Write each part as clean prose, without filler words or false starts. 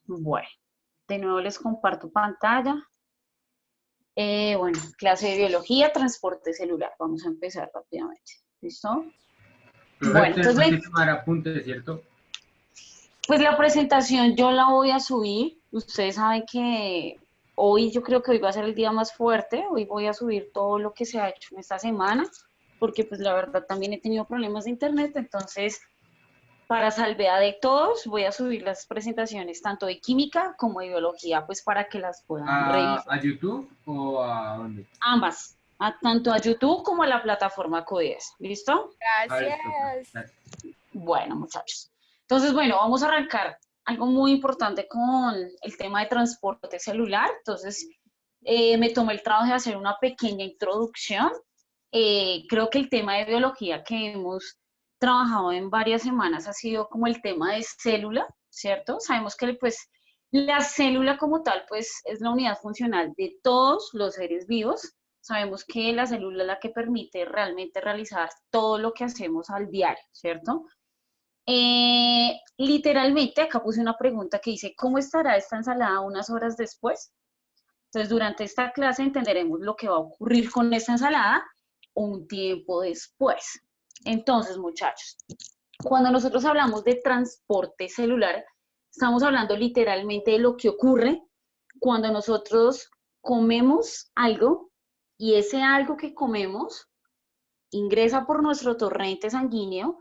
Bueno, de nuevo les comparto pantalla. Bueno, clase de biología, transporte celular. Vamos a empezar rápidamente. ¿Listo? Profe, Bueno, tenemos entonces, que tomar apuntes, ¿cierto? pues la presentación yo la voy a subir. Ustedes saben que hoy yo creo que hoy va a ser el día más fuerte. Hoy voy a subir todo lo que se ha hecho en esta semana, porque pues la verdad también he tenido problemas de internet. Entonces, para salvedad de todos, voy a subir las presentaciones tanto de química como de biología, pues para que las puedan revisar. ¿A YouTube o a dónde? Ambas, tanto a YouTube como a la plataforma Codías. ¿Listo? Listo, profe. Gracias. Gracias. Bueno, muchachos. Entonces, bueno, vamos a arrancar algo muy importante con el tema de transporte celular. Entonces, me tomé el trabajo de hacer una pequeña introducción. Creo que el tema de biología que hemos trabajado en varias semanas ha sido como el tema de célula, ¿cierto? Sabemos que pues la célula como tal pues es la unidad funcional de todos los seres vivos. Sabemos que la célula es la que permite realmente realizar todo lo que hacemos al diario, ¿cierto? Literalmente, acá puse una pregunta que dice, ¿cómo estará esta ensalada unas horas después? Entonces, durante esta clase entenderemos lo que va a ocurrir con esta ensalada un tiempo después. Entonces, muchachos, cuando nosotros hablamos de transporte celular, estamos hablando literalmente de lo que ocurre cuando nosotros comemos algo y ese algo que comemos ingresa por nuestro torrente sanguíneo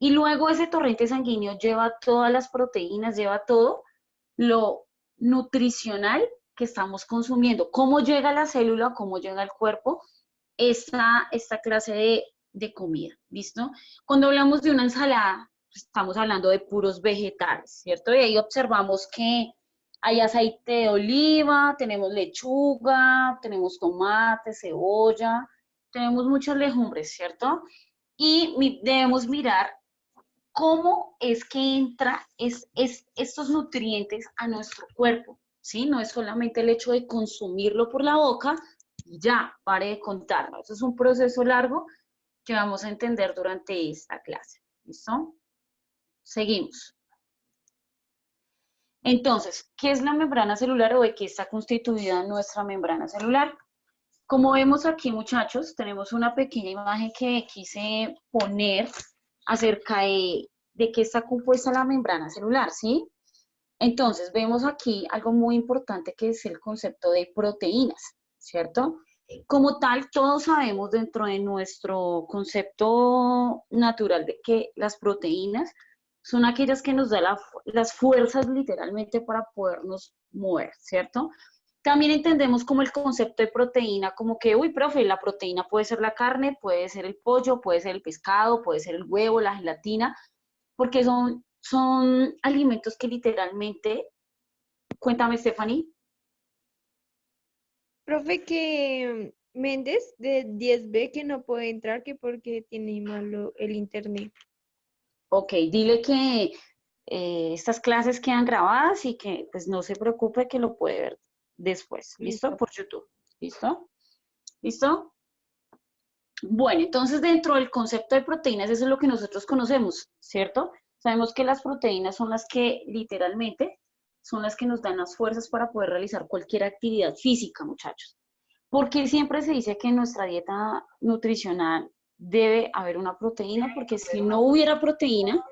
y luego ese torrente sanguíneo lleva todas las proteínas, lleva todo lo nutricional que estamos consumiendo. ¿Cómo llega a la célula, cómo llega al cuerpo esta clase de comida? ¿Listo? Cuando hablamos de una ensalada, estamos hablando de puros vegetales, ¿cierto? Y ahí observamos que hay aceite de oliva, tenemos lechuga, tenemos tomate, cebolla, tenemos muchas legumbres, ¿cierto? Y debemos mirar cómo es que entra estos nutrientes a nuestro cuerpo, ¿sí? No es solamente el hecho de consumirlo por la boca y ya, pare de contarlo. Eso es un proceso largo que vamos a entender durante esta clase, ¿listo? Seguimos. Entonces, ¿qué es la membrana celular o de qué está constituida nuestra membrana celular? Como vemos aquí, muchachos, tenemos una pequeña imagen que quise poner acerca de qué está compuesta la membrana celular, ¿sí? Entonces, vemos aquí algo muy importante que es el concepto de proteínas, ¿cierto? Como tal, todos sabemos dentro de nuestro concepto natural de que las proteínas son aquellas que nos dan las fuerzas literalmente para podernos mover, ¿cierto? También entendemos como el concepto de proteína, como que, uy, profe, la proteína puede ser la carne, puede ser el pollo, puede ser el pescado, puede ser el huevo, la gelatina, porque son alimentos que literalmente, cuéntame, Stephanie. Profe, que Méndez de 10B que no puede entrar que porque tiene malo el internet. Ok, dile que estas clases quedan grabadas y que pues no se preocupe que lo puede ver después, ¿listo? Listo. Por YouTube, ¿listo? ¿Listo? Bueno, entonces dentro del concepto de proteínas, eso es lo que nosotros conocemos, ¿cierto? Sabemos que las proteínas son las que literalmente son las que nos dan las fuerzas para poder realizar cualquier actividad física, muchachos. Porque siempre se dice que en nuestra dieta nutricional debe haber una proteína, porque si no hubiera proteína,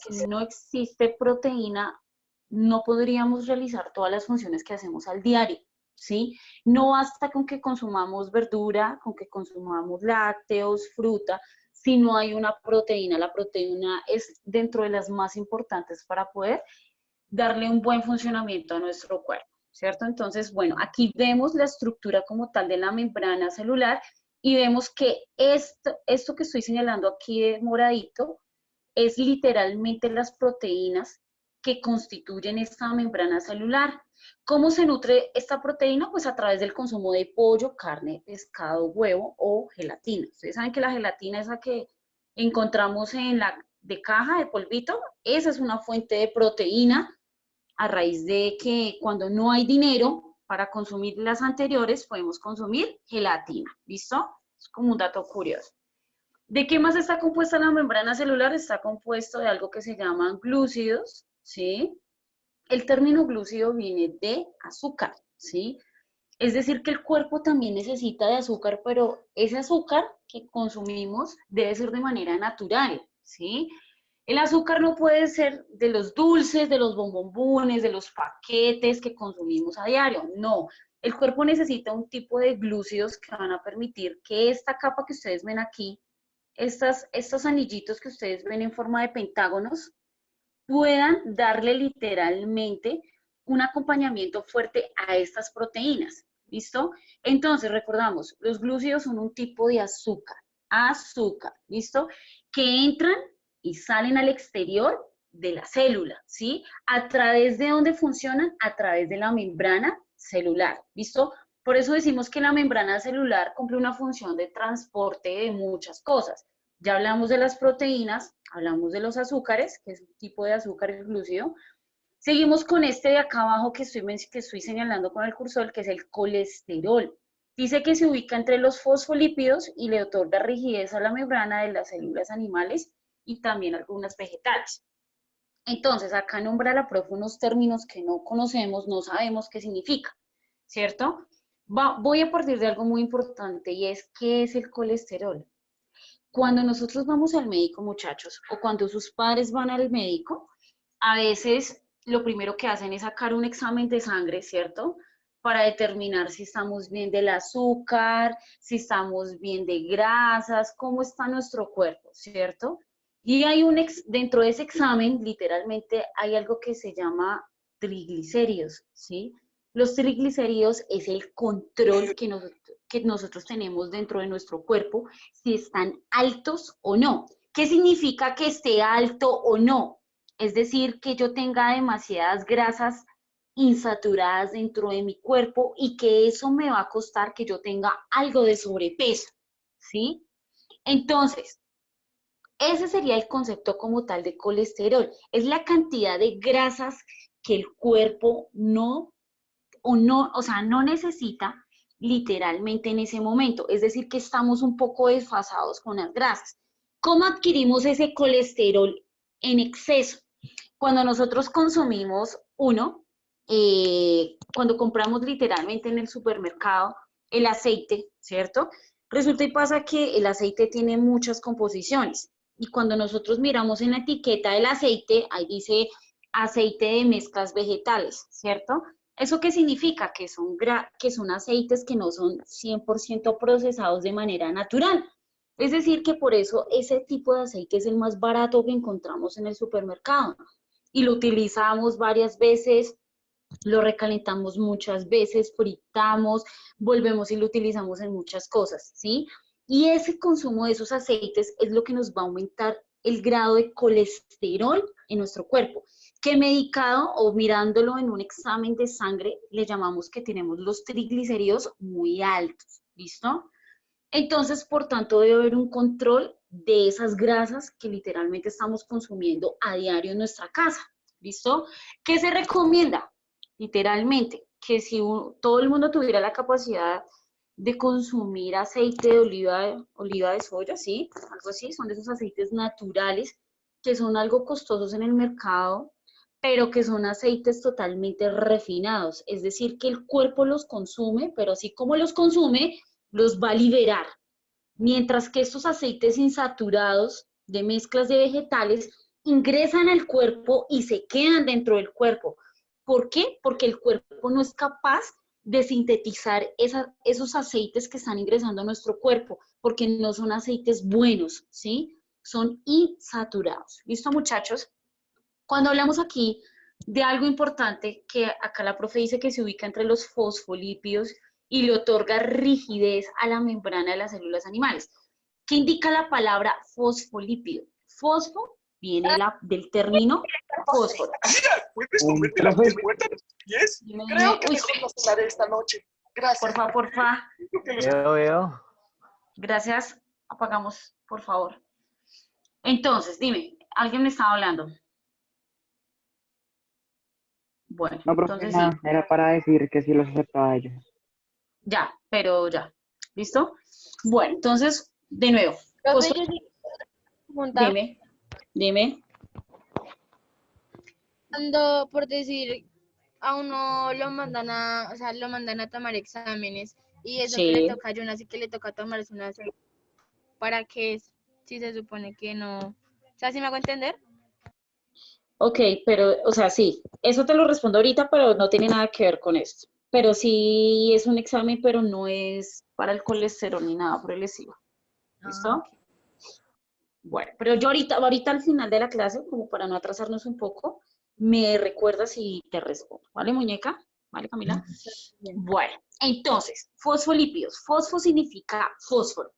si no existe proteína, no podríamos realizar todas las funciones que hacemos al diario, ¿sí? No basta con que consumamos verdura, con que consumamos lácteos, fruta, si no hay una proteína. La proteína es dentro de las más importantes para poder darle un buen funcionamiento a nuestro cuerpo, ¿cierto? Entonces, bueno, aquí vemos la estructura como tal de la membrana celular y vemos que esto que estoy señalando aquí de moradito es literalmente las proteínas que constituyen esta membrana celular. ¿Cómo se nutre esta proteína? Pues a través del consumo de pollo, carne, pescado, huevo o gelatina. Ustedes saben que la gelatina esa que encontramos en la de caja de polvito, esa es una fuente de proteína a raíz de que cuando no hay dinero para consumir las anteriores, podemos consumir gelatina. ¿Listo? Es como un dato curioso. ¿De qué más está compuesta la membrana celular? Está compuesto de algo que se llaman glúcidos, ¿sí? El término glúcido viene de azúcar, ¿sí? Es decir, que el cuerpo también necesita de azúcar, pero ese azúcar que consumimos debe ser de manera natural, ¿sí? El azúcar no puede ser de los dulces, de los bombombones, de los paquetes que consumimos a diario, no. El cuerpo necesita un tipo de glúcidos que van a permitir que esta capa que ustedes ven aquí, estos anillitos que ustedes ven en forma de pentágonos, puedan darle literalmente un acompañamiento fuerte a estas proteínas. ¿Listo? Entonces, recordamos, los glúcidos son un tipo de azúcar, ¿listo? Que entran y salen al exterior de la célula, ¿sí? ¿A través de dónde funcionan? A través de la membrana celular, ¿listo? Por eso decimos que la membrana celular cumple una función de transporte de muchas cosas. Ya hablamos de las proteínas, hablamos de los azúcares, que es un tipo de azúcar glúcido. Seguimos con este de acá abajo que estoy señalando con el cursor, que es el colesterol. Dice que se ubica entre los fosfolípidos y le otorga rigidez a la membrana de las células animales y también algunas vegetales. Entonces, acá nombra la profe unos términos que no conocemos, no sabemos qué significa, ¿cierto? Voy a partir de algo muy importante y es, ¿qué es el colesterol? Cuando nosotros vamos al médico, muchachos, o cuando sus padres van al médico, a veces lo primero que hacen es sacar un examen de sangre, ¿cierto? Para determinar si estamos bien del azúcar, si estamos bien de grasas, cómo está nuestro cuerpo, ¿cierto? Y hay dentro de ese examen, literalmente, hay algo que se llama triglicéridos, ¿sí? Los triglicéridos es el control que nosotros tenemos dentro de nuestro cuerpo, si están altos o no. ¿Qué significa que esté alto o no? Es decir, que yo tenga demasiadas grasas insaturadas dentro de mi cuerpo y que eso me va a costar que yo tenga algo de sobrepeso, ¿sí? Entonces, ese sería el concepto como tal de colesterol. Es la cantidad de grasas que el cuerpo no necesita literalmente en ese momento. Es decir, que estamos un poco desfasados con las grasas. ¿Cómo adquirimos ese colesterol en exceso? Cuando nosotros consumimos cuando compramos literalmente en el supermercado el aceite, ¿cierto? Resulta y pasa que el aceite tiene muchas composiciones. Y cuando nosotros miramos en la etiqueta del aceite, ahí dice aceite de mezclas vegetales, ¿cierto? ¿Eso qué significa? Que son aceites que no son 100% procesados de manera natural. Es decir, que por eso ese tipo de aceite es el más barato que encontramos en el supermercado. Y lo utilizamos varias veces, lo recalentamos muchas veces, fritamos, volvemos y lo utilizamos en muchas cosas, ¿sí? Y ese consumo de esos aceites es lo que nos va a aumentar el grado de colesterol en nuestro cuerpo, que medicado o mirándolo en un examen de sangre, le llamamos que tenemos los triglicéridos muy altos, ¿listo? Entonces, por tanto, debe haber un control de esas grasas que literalmente estamos consumiendo a diario en nuestra casa, ¿listo? ¿Qué se recomienda? Literalmente, que si todo el mundo tuviera la capacidad de consumir aceite de oliva de soya, ¿sí? Algo así, son de esos aceites naturales que son algo costosos en el mercado, pero que son aceites totalmente refinados, es decir, que el cuerpo los consume, pero así como los consume, los va a liberar. Mientras que estos aceites insaturados de mezclas de vegetales ingresan al cuerpo y se quedan dentro del cuerpo. ¿Por qué? Porque el cuerpo no es capaz de sintetizar esos aceites que están ingresando a nuestro cuerpo, porque no son aceites buenos, ¿sí? Son insaturados. ¿Listo, muchachos? Cuando hablamos aquí de algo importante, que acá la profe dice que se ubica entre los fosfolípidos y le otorga rigidez a la membrana de las células animales. ¿Qué indica la palabra fosfolípido? Fosfo viene del término fósforo. ¿Puedes comerme la cuenta de los pies? Creo que Uy, mejor no cenar esta noche. Gracias. porfa. Veo. Gracias. Apagamos, por favor. Entonces, dime, ¿alguien me estaba hablando? Bueno, No, profe, entonces nada, sí. era para decir que sí los aceptaba a ellos. Ya, pero ya. ¿Listo? Bueno, entonces, de nuevo. Profe, yo sí quiero preguntar. Dime. cuando, por decir, a uno lo mandan a, o sea, lo mandan a tomar exámenes y eso que le Sí. toca a Jonas y que le toca tomarse una ¿para qué es? Si se supone que no. O sea, ¿sí me hago entender? Ok, pero, o sea, sí, eso te lo respondo ahorita, pero no tiene nada que ver con esto. Pero sí es un examen, pero no es para el colesterol ni nada por el estilo. Ah, ¿Listo? Bueno, pero yo ahorita al final de la clase, como para no atrasarnos un poco, me recuerdas y te respondo. ¿Vale, muñeca? ¿Vale, Camila? bien. Bueno, entonces, fosfolípidos. Fosfo significa fósforo.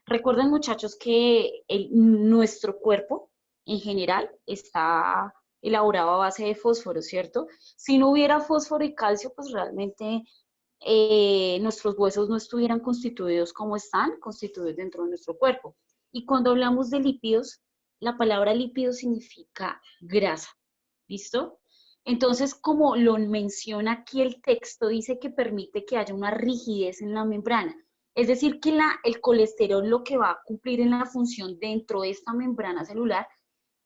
Recuerden, muchachos, que nuestro cuerpo en general está elaborado a base de fósforo, ¿cierto? Si no hubiera fósforo y calcio, pues realmente nuestros huesos no estuvieran constituidos como están constituidos dentro de nuestro cuerpo. Y cuando hablamos de lípidos, la palabra lípido significa grasa, ¿listo? Entonces, como lo menciona aquí el texto, dice que permite que haya una rigidez en la membrana. Es decir, que el colesterol lo que va a cumplir en la función dentro de esta membrana celular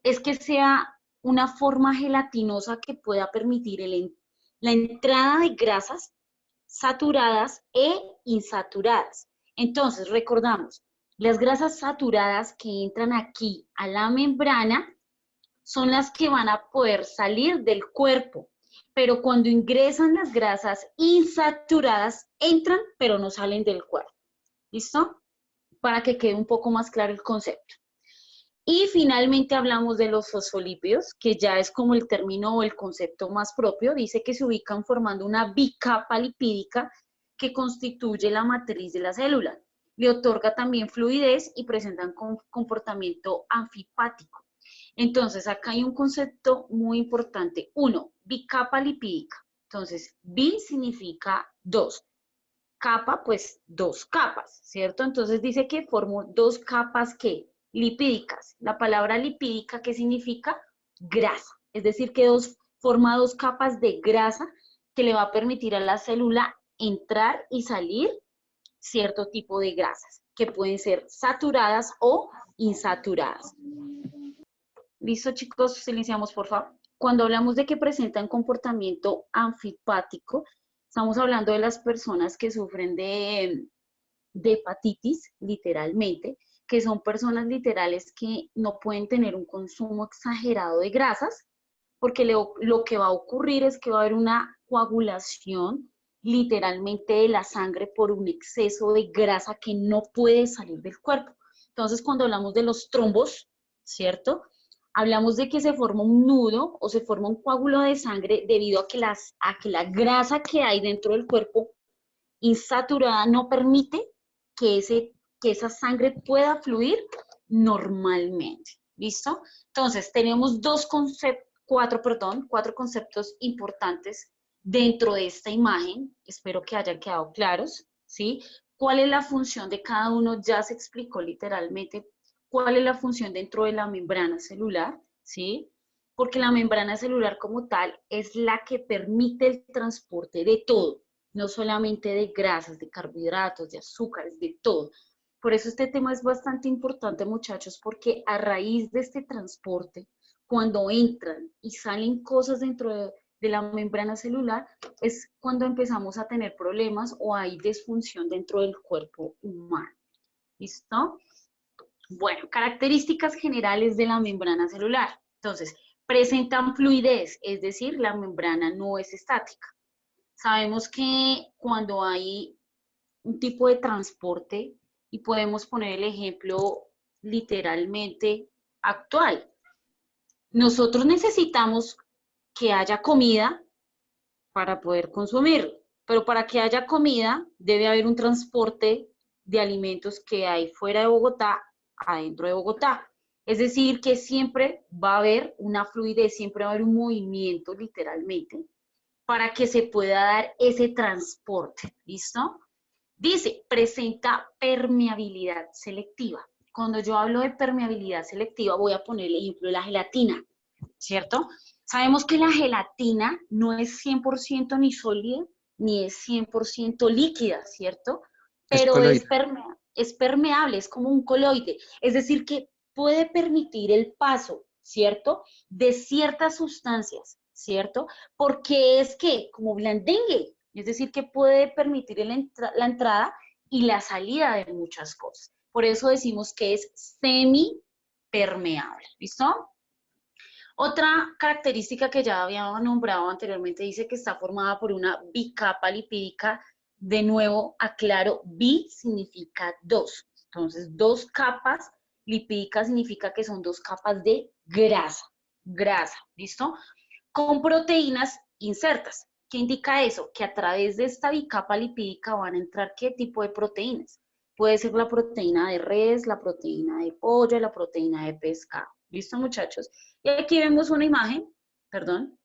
es que sea una forma gelatinosa que pueda permitir la entrada de grasas saturadas e insaturadas. Entonces, recordamos, las grasas saturadas que entran aquí a la membrana son las que van a poder salir del cuerpo, pero cuando ingresan las grasas insaturadas, entran, pero no salen del cuerpo. ¿Listo? Para que quede un poco más claro el concepto. Y finalmente hablamos de los fosfolípidos, que ya es como el término o el concepto más propio. Dice que se ubican formando una bicapa lipídica que constituye la matriz de la célula. Le otorga también fluidez y presentan comportamiento anfipático. Entonces, acá hay un concepto muy importante. Uno, bicapa lipídica. Entonces, bi significa dos. Capa, pues dos capas, ¿cierto? Entonces dice que formó dos capas que lipídicas. La palabra lipídica, ¿qué significa? Grasa. Es decir, que forma dos capas de grasa que le va a permitir a la célula entrar y salir cierto tipo de grasas, que pueden ser saturadas o insaturadas. ¿Listo, chicos? Silenciamos, por favor. Cuando hablamos de que presentan comportamiento anfipático, estamos hablando de las personas que sufren de hepatitis, literalmente, que son personas literales que no pueden tener un consumo exagerado de grasas, porque lo que va a ocurrir es que va a haber una coagulación literalmente de la sangre por un exceso de grasa que no puede salir del cuerpo. Entonces, cuando hablamos de los trombos, ¿cierto? Hablamos de que se forma un nudo o se forma un coágulo de sangre debido a que la grasa que hay dentro del cuerpo insaturada no permite que, que esa sangre pueda fluir normalmente. ¿Listo? Entonces, tenemos cuatro conceptos importantes dentro de esta imagen. Espero que hayan quedado claros, ¿sí? ¿Cuál es la función de cada uno? Ya se explicó literalmente cuál es la función dentro de la membrana celular, ¿sí? Porque la membrana celular como tal es la que permite el transporte de todo, no solamente de grasas, de carbohidratos, de azúcares, de todo. Por eso este tema es bastante importante, muchachos, porque a raíz de este transporte, cuando entran y salen cosas dentro de la membrana celular, es cuando empezamos a tener problemas o hay disfunción dentro del cuerpo humano. ¿Listo? Bueno, características generales de la membrana celular. Entonces, presentan fluidez, es decir, la membrana no es estática. Sabemos que cuando hay un tipo de transporte, y podemos poner el ejemplo literalmente actual, nosotros necesitamos que haya comida para poder consumir, pero para que haya comida debe haber un transporte de alimentos que hay fuera de Bogotá, adentro de Bogotá. Es decir, que siempre va a haber una fluidez, siempre va a haber un movimiento literalmente para que se pueda dar ese transporte, ¿listo? Dice, presenta permeabilidad selectiva. Cuando yo hablo de permeabilidad selectiva, voy a poner el ejemplo de la gelatina, ¿cierto? Sabemos que la gelatina no es 100% ni sólida, ni es 100% líquida, ¿cierto? Pero es permeable, es como un coloide. Es decir, que puede permitir el paso, ¿cierto? De ciertas sustancias ¿cierto? Porque es que como blandengue, es decir, que puede permitir la entrada y la salida de muchas cosas. Por eso decimos que es semipermeable, ¿listo? Otra característica que ya había nombrado anteriormente dice que está formada por una bicapa lipídica. De nuevo, aclaro, bi significa dos. Entonces, dos capas lipídicas significa que son dos capas de grasa, ¿listo? Con proteínas insertas. ¿Qué indica eso? Que a través de esta bicapa lipídica van a entrar ¿qué tipo de proteínas? Puede ser la proteína de res, la proteína de pollo, la proteína de pescado. ¿Listo, muchachos? Y aquí vemos una imagen, perdón,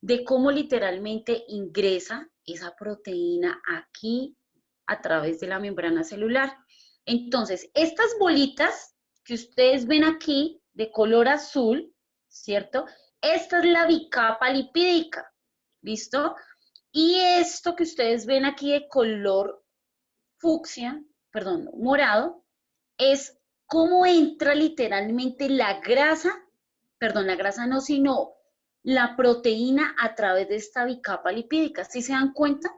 de cómo literalmente ingresa esa proteína aquí a través de la membrana celular. Entonces, estas bolitas que ustedes ven aquí de color azul, ¿cierto? Esta es la bicapa lipídica, ¿listo? Y esto que ustedes ven aquí de color fucsia, perdón, morado, es cómo entra literalmente la grasa, perdón, la grasa no, sino la proteína a través de esta bicapa lipídica. ¿Sí se dan cuenta?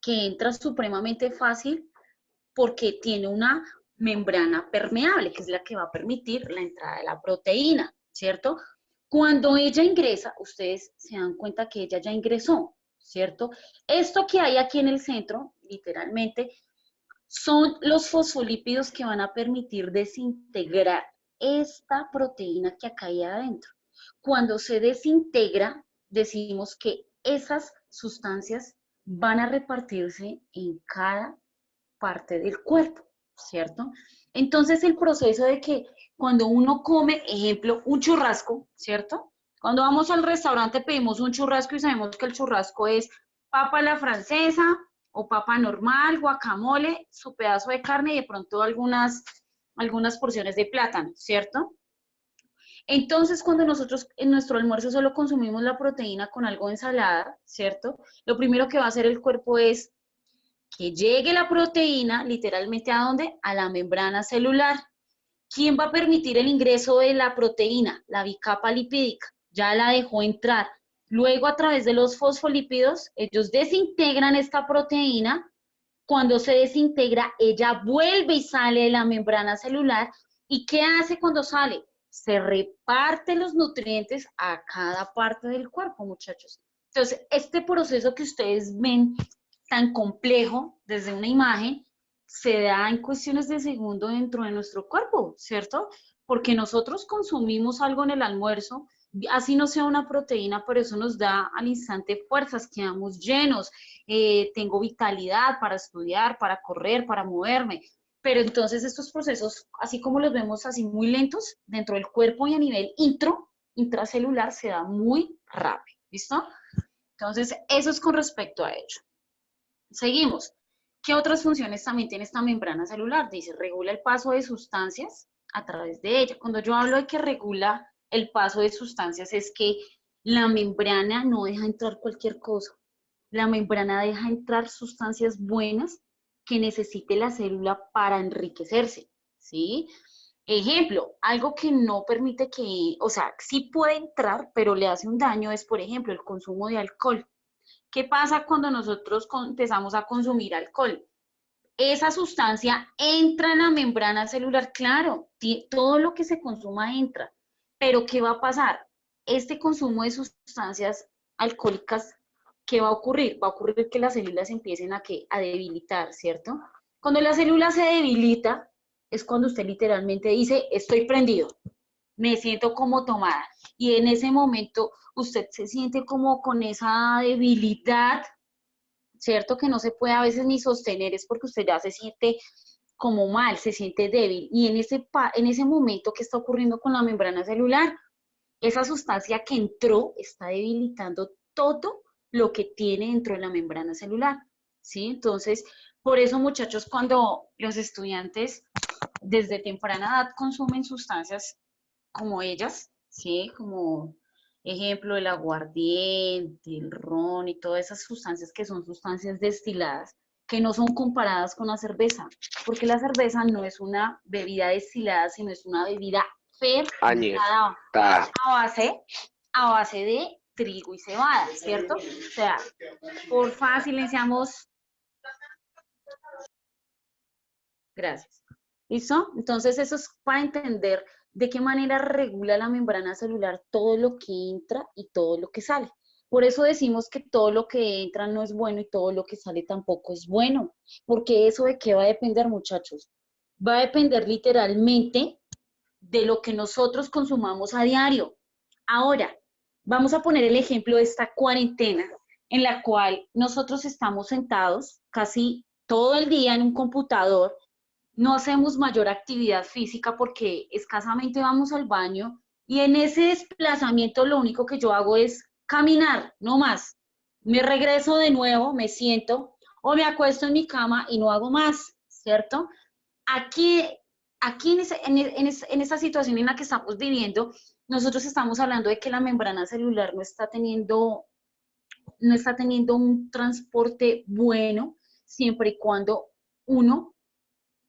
Que entra supremamente fácil porque tiene una membrana permeable, que es la que va a permitir la entrada de la proteína, ¿cierto? Cuando ella ingresa, ustedes se dan cuenta que ella ya ingresó, ¿cierto? Esto que hay aquí en el centro, literalmente, son los fosfolípidos que van a permitir desintegrar esta proteína que acá hay adentro. Cuando se desintegra, decimos que esas sustancias van a repartirse en cada parte del cuerpo, ¿cierto? Entonces el proceso de que cuando uno come, ejemplo, un churrasco, ¿cierto? Cuando vamos al restaurante pedimos un churrasco y sabemos que el churrasco es papa a la francesa o papa normal, guacamole, su pedazo de carne y de pronto algunas porciones de plátano, ¿cierto? Entonces, cuando nosotros en nuestro almuerzo solo consumimos la proteína con algo de ensalada, ¿cierto? Lo primero que va a hacer el cuerpo es que llegue la proteína, literalmente, ¿a dónde? A la membrana celular. ¿Quién va a permitir el ingreso de la proteína? La bicapa lipídica. Ya la dejó entrar. Luego, a través de los fosfolípidos, ellos desintegran esta proteína. Cuando se desintegra, ella vuelve y sale de la membrana celular. ¿Y qué hace cuando sale? Se reparten los nutrientes a cada parte del cuerpo, muchachos. Entonces, este proceso que ustedes ven tan complejo desde una imagen, se da en cuestiones de segundo dentro de nuestro cuerpo, ¿cierto? Porque nosotros consumimos algo en el almuerzo, así no sea una proteína, pero eso nos da al instante fuerzas, quedamos llenos, tengo vitalidad para estudiar, para correr, para moverme. Pero entonces estos procesos, así como los vemos así muy lentos, dentro del cuerpo y a nivel intracelular, se da muy rápido, ¿listo? Entonces, eso es con respecto a ello. Seguimos. ¿Qué otras funciones también tiene esta membrana celular? Dice, regula el paso de sustancias a través de ella. Cuando yo hablo de que regula el paso de sustancias, es que la membrana no deja entrar cualquier cosa. La membrana deja entrar sustancias buenas que necesite la célula para enriquecerse, ¿sí? Ejemplo, algo que no permite que, o sea, sí puede entrar, pero le hace un daño, es, por ejemplo, el consumo de alcohol. ¿Qué pasa cuando nosotros empezamos a consumir alcohol? Esa sustancia entra en la membrana celular, claro, todo lo que se consuma entra, pero ¿qué va a pasar? Este consumo de sustancias alcohólicas, ¿qué va a ocurrir? Va a ocurrir que las células empiecen a debilitar, ¿cierto? Cuando la célula se debilita, es cuando usted literalmente dice, estoy prendido, me siento como tomada. Y en ese momento usted se siente como con esa debilidad, ¿cierto? Que no se puede a veces ni sostener, es porque usted ya se siente como mal, se siente débil. Y en ese momento, ¿qué está ocurriendo con la membrana celular? Esa sustancia que entró está debilitando todo lo que tiene dentro de la membrana celular, ¿sí? Entonces, por eso, muchachos, cuando los estudiantes desde temprana edad consumen sustancias como ellas, ¿sí? Como ejemplo el aguardiente, el ron y todas esas sustancias que son sustancias destiladas, que no son comparadas con la cerveza, porque la cerveza no es una bebida destilada, sino es una bebida fermentada a base de trigo y cebada, ¿cierto? O sea, porfa, silenciamos. Gracias. ¿Listo? Entonces, eso es para entender de qué manera regula la membrana celular todo lo que entra y todo lo que sale. Por eso decimos que todo lo que entra no es bueno y todo lo que sale tampoco es bueno. Porque eso de qué va a depender, muchachos. Va a depender literalmente de lo que nosotros consumamos a diario. Ahora, vamos a poner el ejemplo de esta cuarentena en la cual nosotros estamos sentados casi todo el día en un computador, no hacemos mayor actividad física porque escasamente vamos al baño y en ese desplazamiento lo único que yo hago es caminar, no más. Me regreso de nuevo, me siento o me acuesto en mi cama y no hago más, ¿cierto? Aquí, en esta situación en la que estamos viviendo, nosotros estamos hablando de que la membrana celular no está teniendo un transporte bueno siempre y cuando uno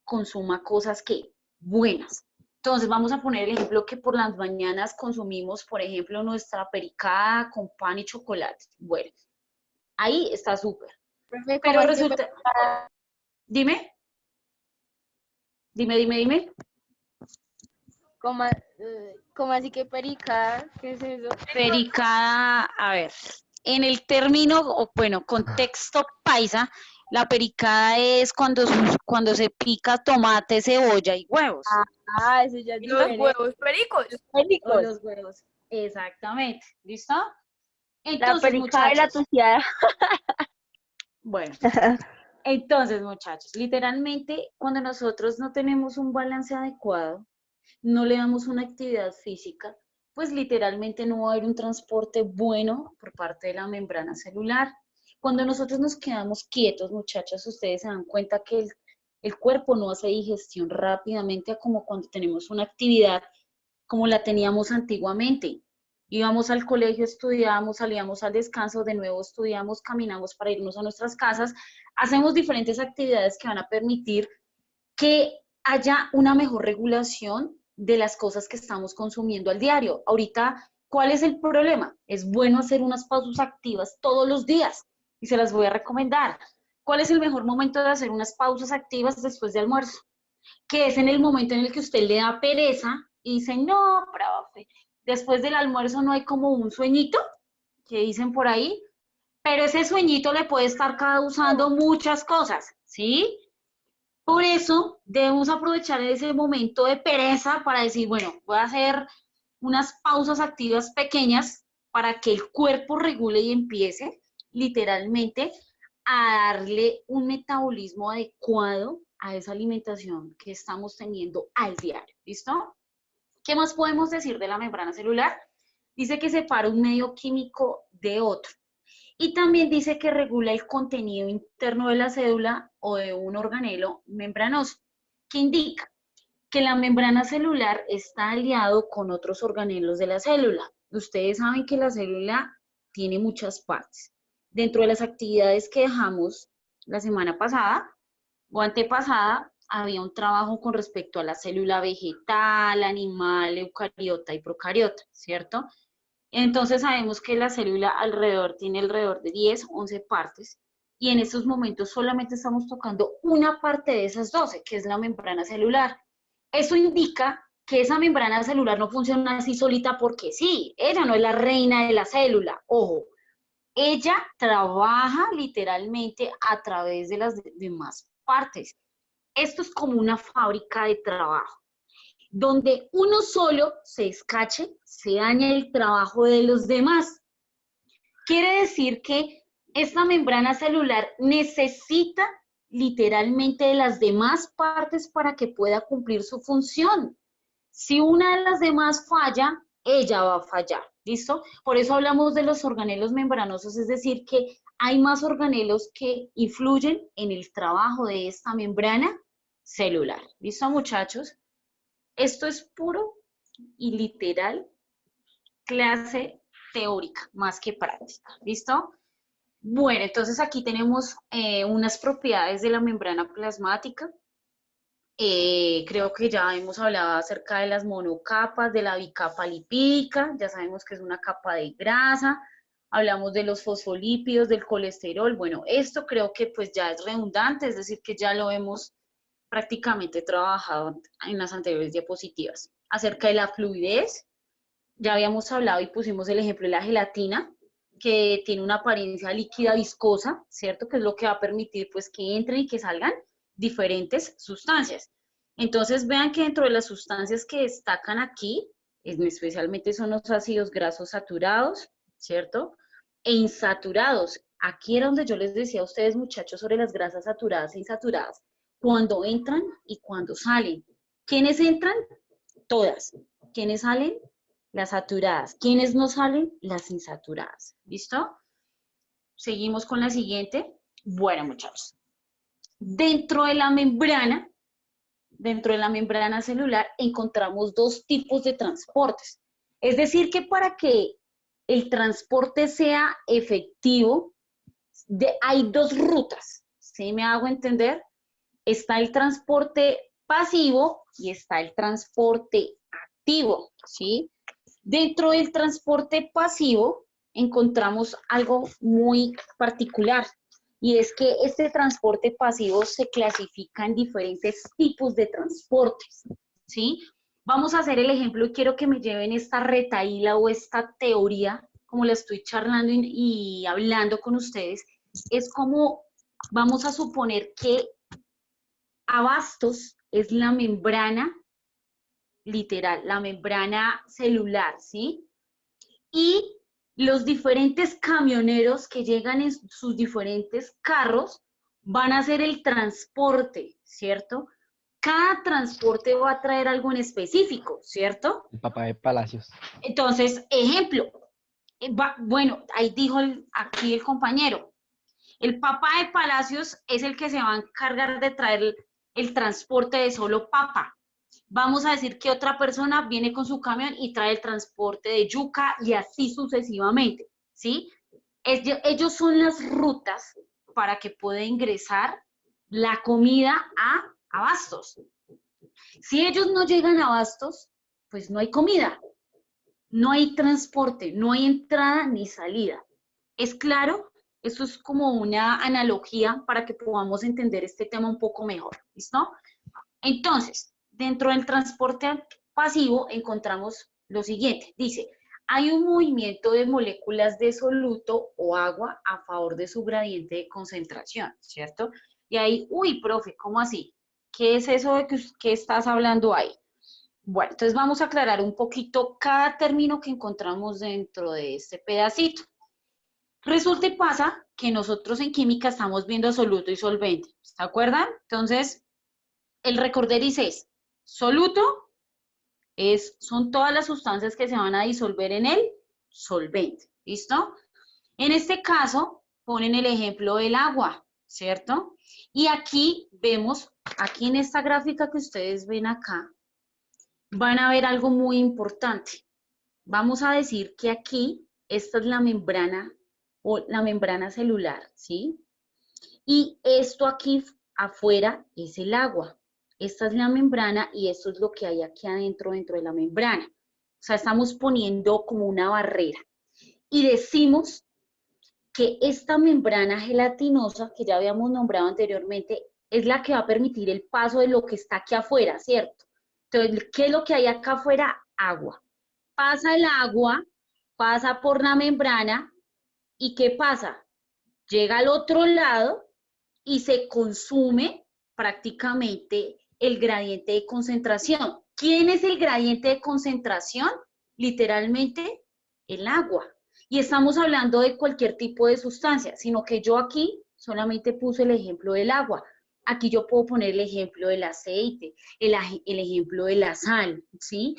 consuma cosas que buenas. Entonces vamos a poner el ejemplo que por las mañanas consumimos, por ejemplo, nuestra pericada con pan y chocolate. Bueno, ahí está súper. Profe, Pero ¿cómo resulta, dime. ¿Cómo así que perica? ¿Qué es eso? Pericada, a ver, en el término, o bueno, contexto paisa, la pericada es cuando se pica tomate, cebolla y huevos. Ah, eso ya es Los diferente. huevos pericos. O los huevos, exactamente, ¿listo? La Entonces, pericada y la muchachos, tuciada. bueno, entonces, muchachos, literalmente, cuando nosotros no tenemos un balance adecuado, no le damos una actividad física, pues literalmente no va a haber un transporte bueno por parte de la membrana celular. Cuando nosotros nos quedamos quietos, muchachos, ustedes se dan cuenta que el cuerpo no hace digestión rápidamente como cuando tenemos una actividad como la teníamos antiguamente. Íbamos al colegio, estudiábamos, salíamos al descanso, de nuevo estudiamos, caminamos para irnos a nuestras casas, hacemos diferentes actividades que van a permitir que haya una mejor regulación de las cosas que estamos consumiendo al diario. Ahorita, ¿cuál es el problema? Es bueno hacer unas pausas activas todos los días y se las voy a recomendar. ¿Cuál es el mejor momento de hacer unas pausas activas después de almuerzo? Que es en el momento en el que usted le da pereza y dice, no, profe, después del almuerzo no hay como un sueñito, que dicen por ahí, pero ese sueñito le puede estar causando muchas cosas, ¿sí? Por eso debemos aprovechar ese momento de pereza para decir, bueno, voy a hacer unas pausas activas pequeñas para que el cuerpo regule y empiece literalmente a darle un metabolismo adecuado a esa alimentación que estamos teniendo al diario. ¿Listo? ¿Qué más podemos decir de la membrana celular? Dice que separa un medio químico de otro. Y también dice que regula el contenido interno de la célula o de un organelo membranoso, que indica que la membrana celular está aliado con otros organelos de la célula. Ustedes saben que la célula tiene muchas partes. Dentro de las actividades que dejamos la semana pasada o antepasada, había un trabajo con respecto a la célula vegetal, animal, eucariota y procariota, ¿cierto? Entonces sabemos que la célula tiene alrededor de 10, 11 partes y en estos momentos solamente estamos tocando una parte de esas 12, que es la membrana celular. Eso indica que esa membrana celular no funciona así solita porque sí, ella no es la reina de la célula, ojo, ella trabaja literalmente a través de las demás partes. Esto es como una fábrica de trabajo donde uno solo se escache, se daña el trabajo de los demás. Quiere decir que esta membrana celular necesita literalmente de las demás partes para que pueda cumplir su función. Si una de las demás falla, ella va a fallar, ¿listo? Por eso hablamos de los organelos membranosos, es decir, que hay más organelos que influyen en el trabajo de esta membrana celular. ¿Listo, muchachos? Esto es puro y literal clase teórica, más que práctica, ¿listo? Bueno, entonces aquí tenemos unas propiedades de la membrana plasmática. Creo que ya hemos hablado acerca de las monocapas, de la bicapa lipídica, ya sabemos que es una capa de grasa, hablamos de los fosfolípidos, del colesterol. Bueno, esto creo que pues ya es redundante, es decir, que ya lo hemos prácticamente trabajado en las anteriores diapositivas. Acerca de la fluidez, ya habíamos hablado y pusimos el ejemplo de la gelatina, que tiene una apariencia líquida viscosa, ¿cierto? Que es lo que va a permitir pues que entren y que salgan diferentes sustancias. Entonces vean que dentro de las sustancias que destacan aquí, especialmente son los ácidos grasos saturados, ¿cierto? E insaturados. Aquí era donde yo les decía a ustedes, muchachos, sobre las grasas saturadas e insaturadas, cuando entran y cuando salen. ¿Quiénes entran? Todas. ¿Quiénes salen? Las saturadas. ¿Quiénes no salen? Las insaturadas. ¿Listo? Seguimos con la siguiente. Bueno, muchachos. Dentro de la membrana celular, encontramos dos tipos de transportes. Es decir, que para que el transporte sea efectivo, hay dos rutas. ¿Sí me hago entender? Está el transporte pasivo y está el transporte activo, ¿sí? Dentro del transporte pasivo encontramos algo muy particular, y es que este transporte pasivo se clasifica en diferentes tipos de transportes, ¿sí? Vamos a hacer el ejemplo y quiero que me lleven esta retahíla o esta teoría, como la estoy charlando y hablando con ustedes, es como vamos a suponer que Abastos es la membrana literal, la membrana celular, ¿sí? Y los diferentes camioneros que llegan en sus diferentes carros van a hacer el transporte, ¿cierto? Cada transporte va a traer algo en específico, ¿cierto? El papá de Palacios. Entonces, ejemplo, bueno, ahí dijo aquí el compañero, el papá de Palacios es el que se va a encargar de traer el transporte de solo papa. Vamos a decir que otra persona viene con su camión y trae el transporte de yuca y así sucesivamente, ¿sí? Ellos son las rutas para que pueda ingresar la comida a Abastos. Si ellos no llegan a Abastos, pues no hay comida, no hay transporte, no hay entrada ni salida. ¿Es claro? Esto es como una analogía para que podamos entender este tema un poco mejor, ¿listo? Entonces, dentro del transporte pasivo encontramos lo siguiente. Dice, hay un movimiento de moléculas de soluto o agua a favor de su gradiente de concentración, ¿cierto? Y ahí, uy, profe, ¿cómo así? ¿Qué es eso de que estás hablando ahí? Bueno, entonces vamos a aclarar un poquito cada término que encontramos dentro de este pedacito. Resulta y pasa que nosotros en química estamos viendo soluto y solvente, ¿se acuerdan? Entonces, el recorderis es soluto, son todas las sustancias que se van a disolver en el solvente, ¿listo? En este caso, ponen el ejemplo del agua, ¿cierto? Y aquí vemos, aquí en esta gráfica que ustedes ven acá, van a ver algo muy importante. Vamos a decir que aquí, esta es la membrana, o la membrana celular, ¿sí? Y esto aquí afuera es el agua. Esta es la membrana y esto es lo que hay aquí adentro, dentro de la membrana. O sea, estamos poniendo como una barrera. Y decimos que esta membrana gelatinosa, que ya habíamos nombrado anteriormente, es la que va a permitir el paso de lo que está aquí afuera, ¿cierto? Entonces, ¿qué es lo que hay acá afuera? Agua. Pasa el agua, pasa por la membrana, ¿y qué pasa? Llega al otro lado y se consume prácticamente el gradiente de concentración. ¿Quién es el gradiente de concentración? Literalmente, el agua. Y estamos hablando de cualquier tipo de sustancia, sino que yo aquí solamente puse el ejemplo del agua. Aquí yo puedo poner el ejemplo del aceite, el ejemplo de la sal, ¿sí?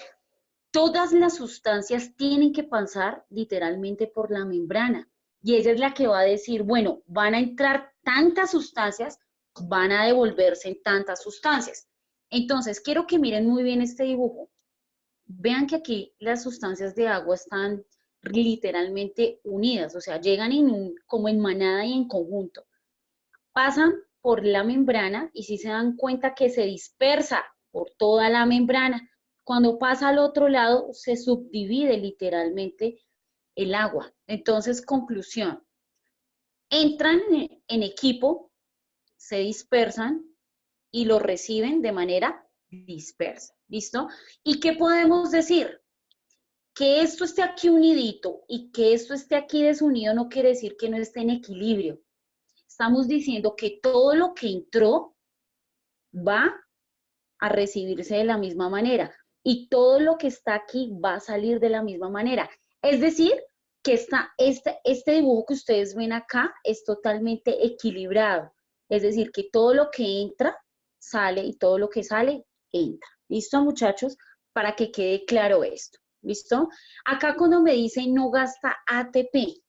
Todas las sustancias tienen que pasar literalmente por la membrana. Y ella es la que va a decir, bueno, van a entrar tantas sustancias, van a devolverse en tantas sustancias. Entonces, quiero que miren muy bien este dibujo. Vean que aquí las sustancias de agua están literalmente unidas, o sea, llegan como en manada y en conjunto. Pasan por la membrana y si se dan cuenta que se dispersa por toda la membrana. Cuando pasa al otro lado, se subdivide literalmente el agua. Entonces, conclusión, entran en equipo, se dispersan y lo reciben de manera dispersa. ¿Listo? ¿Y qué podemos decir? Que esto esté aquí unidito y que esto esté aquí desunido no quiere decir que no esté en equilibrio. Estamos diciendo que todo lo que entró va a recibirse de la misma manera y todo lo que está aquí va a salir de la misma manera. Es decir, que este dibujo que ustedes ven acá es totalmente equilibrado. Es decir, que todo lo que entra, sale y todo lo que sale, entra. ¿Listo, muchachos? Para que quede claro esto. ¿Listo? Acá cuando me dicen no gasta ATP,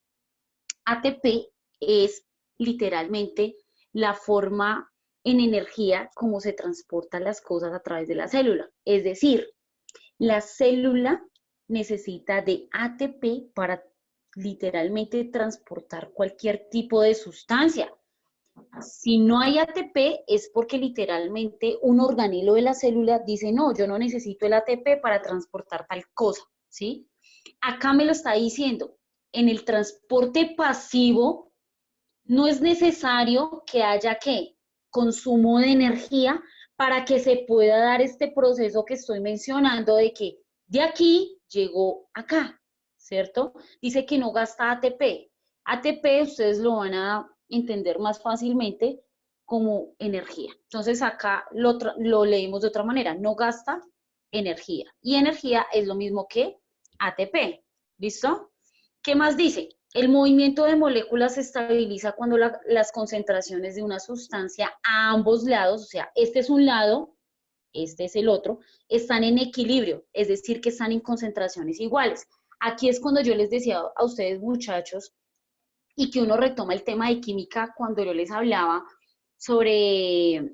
ATP es literalmente la forma en energía como se transportan las cosas a través de la célula. Es decir, la célula necesita de ATP para literalmente transportar cualquier tipo de sustancia. Si no hay ATP es porque literalmente un organelo de la célula dice, no, yo no necesito el ATP para transportar tal cosa, ¿sí? Acá me lo está diciendo, en el transporte pasivo no es necesario que haya, ¿qué? Consumo de energía para que se pueda dar este proceso que estoy mencionando de que de aquí llegó acá, ¿cierto? Dice que no gasta ATP. ATP ustedes lo van a entender más fácilmente como energía. Entonces acá lo leímos de otra manera, no gasta energía. Y energía es lo mismo que ATP, ¿listo? ¿Qué más dice? El movimiento de moléculas se estabiliza cuando las concentraciones de una sustancia a ambos lados, o sea, este es un lado, este es el otro, están en equilibrio, es decir, que están en concentraciones iguales. Aquí es cuando yo les decía a ustedes, muchachos, y que uno retoma el tema de química cuando yo les hablaba sobre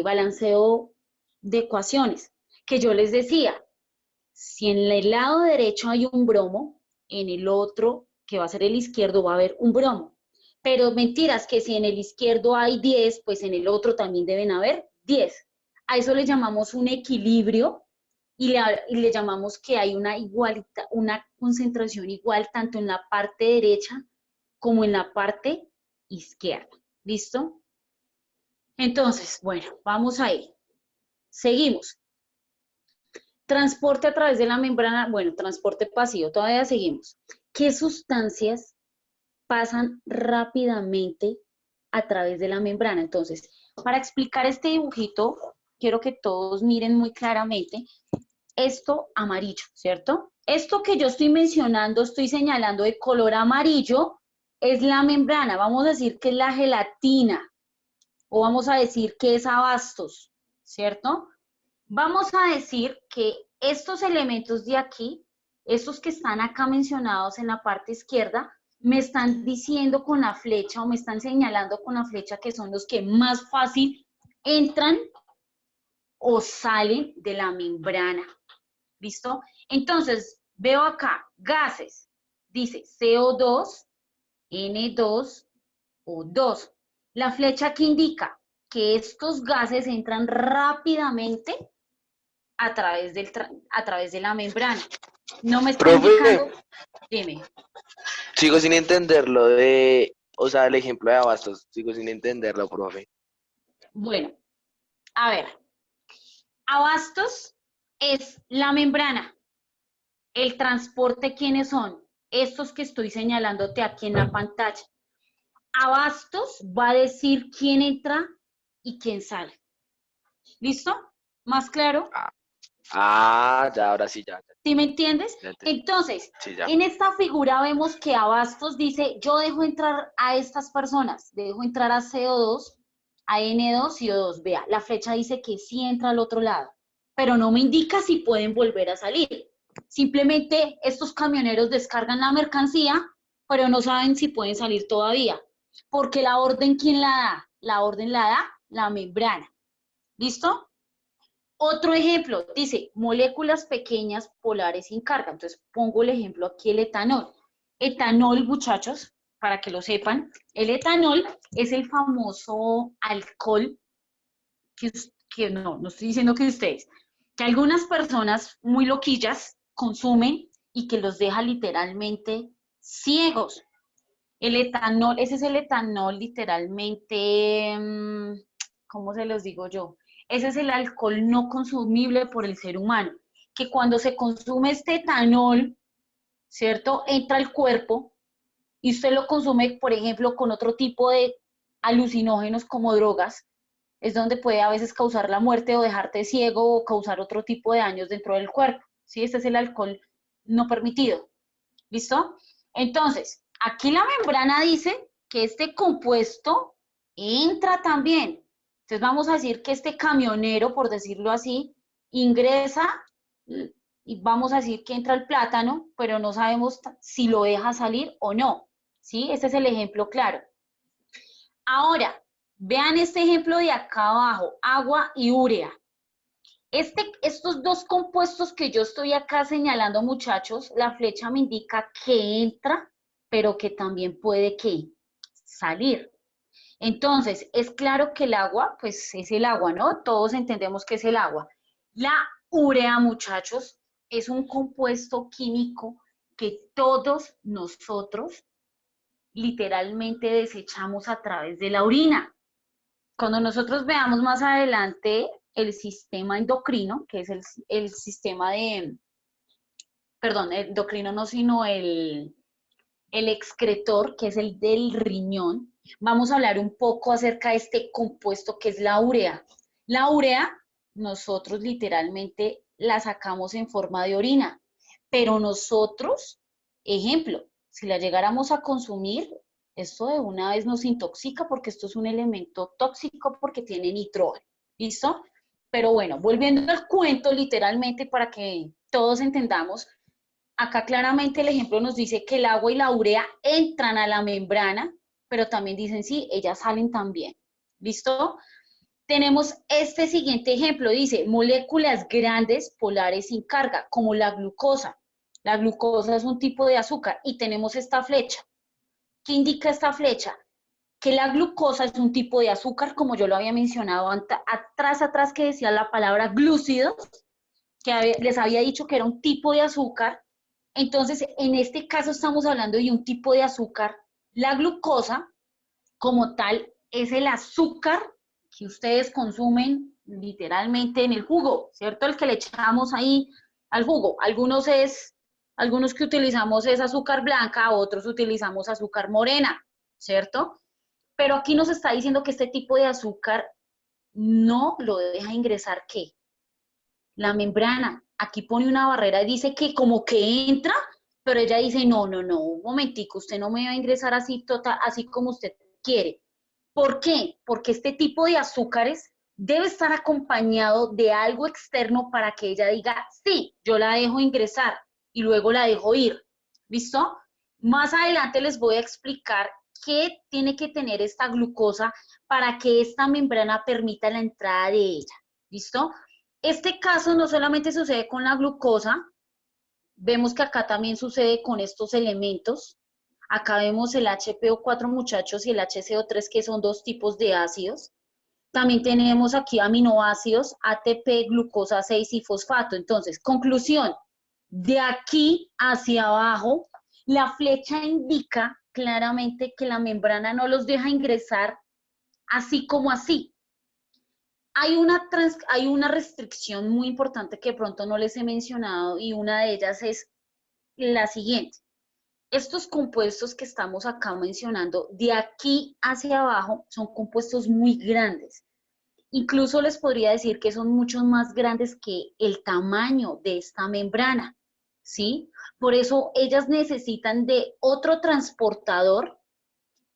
balanceo de ecuaciones, que yo les decía, si en el lado derecho hay un bromo, en el otro, que va a ser el izquierdo, va a haber un bromo. Pero mentiras, que si en el izquierdo hay 10, pues en el otro también deben haber 10. A eso le llamamos un equilibrio y le llamamos que hay una concentración igual tanto en la parte derecha como en la parte izquierda. ¿Listo? Entonces, bueno, vamos ahí. Seguimos. Transporte a través de la membrana, bueno, transporte pasivo, todavía seguimos. ¿Qué sustancias pasan rápidamente a través de la membrana? Entonces, para explicar este dibujito, quiero que todos miren muy claramente esto amarillo, ¿cierto? Esto que yo estoy mencionando, estoy señalando de color amarillo, es la membrana. Vamos a decir que es la gelatina, o vamos a decir que es abastos, ¿cierto? Vamos a decir que estos elementos de aquí, estos que están acá mencionados en la parte izquierda, me están diciendo con la flecha o me están señalando con la flecha que son los que más fácil entran o salen de la membrana. ¿Listo? Entonces, veo acá gases. Dice CO2, N2, O2. La flecha que indica que estos gases entran rápidamente a través de la membrana. No me está Profe, indicando. Dime. sigo sin entenderlo o sea, el ejemplo de abastos, sigo sin entenderlo, profe. Bueno, a ver. Abastos es la membrana. El transporte, ¿quiénes son? Estos que estoy señalándote aquí en la pantalla. Abastos va a decir quién entra y quién sale. ¿Listo? ¿Más claro? Ya, ahora sí, ya. ¿Sí me entiendes? Ya entendí. Entonces, Sí, ya. en esta figura vemos que Abastos dice, yo dejo entrar a estas personas, dejo entrar a CO2, a N2 y O2. Vea, la flecha dice que sí entra al otro lado, pero no me indica si pueden volver a salir. Simplemente estos camioneros descargan la mercancía, pero no saben si pueden salir todavía. Porque la orden, ¿quién la da? La orden la da la membrana. ¿Listo? Otro ejemplo, dice, moléculas pequeñas polares sin carga. Entonces, pongo el ejemplo aquí, el etanol. Etanol, muchachos, para que lo sepan, el etanol es el famoso alcohol que no estoy diciendo que ustedes, que algunas personas muy loquillas consumen y que los deja literalmente ciegos. El etanol, ese es el etanol literalmente, ¿cómo se los digo yo? Ese es el alcohol no consumible por el ser humano, que cuando se consume este etanol, ¿cierto? Entra al cuerpo y usted lo consume, por ejemplo, con otro tipo de alucinógenos como drogas, es donde puede a veces causar la muerte o dejarte ciego o causar otro tipo de daños dentro del cuerpo, ¿sí? Este es el alcohol no permitido, ¿listo? Entonces, aquí la membrana dice que este compuesto entra también. Entonces vamos a decir que este camionero, por decirlo así, ingresa y vamos a decir que entra el plátano, pero no sabemos si lo deja salir o no, ¿sí? Este es el ejemplo claro. Ahora, vean este ejemplo de acá abajo, agua y urea. Estos dos compuestos que yo estoy acá señalando, muchachos, la flecha me indica que entra, pero que también puede que salir. Entonces, es claro que el agua, pues es el agua, ¿no? Todos entendemos que es el agua. La urea, muchachos, es un compuesto químico que todos nosotros literalmente desechamos a través de la orina. Cuando nosotros veamos más adelante el sistema endocrino, que es el sistema de, perdón, endocrino no, sino el excretor, que es el del riñón, vamos a hablar un poco acerca de este compuesto que es la urea. La urea, nosotros literalmente la sacamos en forma de orina, pero nosotros, ejemplo, si la llegáramos a consumir, esto de una vez nos intoxica porque esto es un elemento tóxico porque tiene nitrógeno, ¿listo? Pero bueno, volviendo al cuento literalmente para que todos entendamos, acá claramente el ejemplo nos dice que el agua y la urea entran a la membrana, pero también dicen sí, ellas salen también, ¿listo? Tenemos este siguiente ejemplo, dice moléculas grandes polares sin carga, como la glucosa. La glucosa es un tipo de azúcar y tenemos esta flecha. ¿Qué indica esta flecha? Que la glucosa es un tipo de azúcar, como yo lo había mencionado atrás que decía la palabra glúcidos, que les había dicho que era un tipo de azúcar. Entonces, en este caso estamos hablando de un tipo de azúcar. La glucosa, como tal, es el azúcar que ustedes consumen literalmente en el jugo, ¿cierto? El que le echamos ahí al jugo. Algunos que utilizamos es azúcar blanca, otros utilizamos azúcar morena, ¿cierto? Pero aquí nos está diciendo que este tipo de azúcar no lo deja ingresar, ¿qué? La membrana. Aquí pone una barrera y dice que como que entra, pero ella dice, no, un momentico, usted no me va a ingresar así, así como usted quiere. ¿Por qué? Porque este tipo de azúcares debe estar acompañado de algo externo para que ella diga, sí, yo la dejo ingresar y luego la dejo ir. ¿Listo? Más adelante les voy a explicar qué tiene que tener esta glucosa para que esta membrana permita la entrada de ella. ¿Listo? Este caso no solamente sucede con la glucosa, vemos que acá también sucede con estos elementos. Acá vemos el HPO4, muchachos, y el HCO3, que son dos tipos de ácidos. También tenemos aquí aminoácidos, ATP, glucosa 6 y fosfato. Entonces, conclusión, de aquí hacia abajo, la flecha indica claramente que la membrana no los deja ingresar así como así. Hay una restricción muy importante que de pronto no les he mencionado y una de ellas es la siguiente. Estos compuestos que estamos acá mencionando, de aquí hacia abajo, son compuestos muy grandes. Incluso les podría decir que son mucho más grandes que el tamaño de esta membrana, ¿sí? Por eso ellas necesitan de otro transportador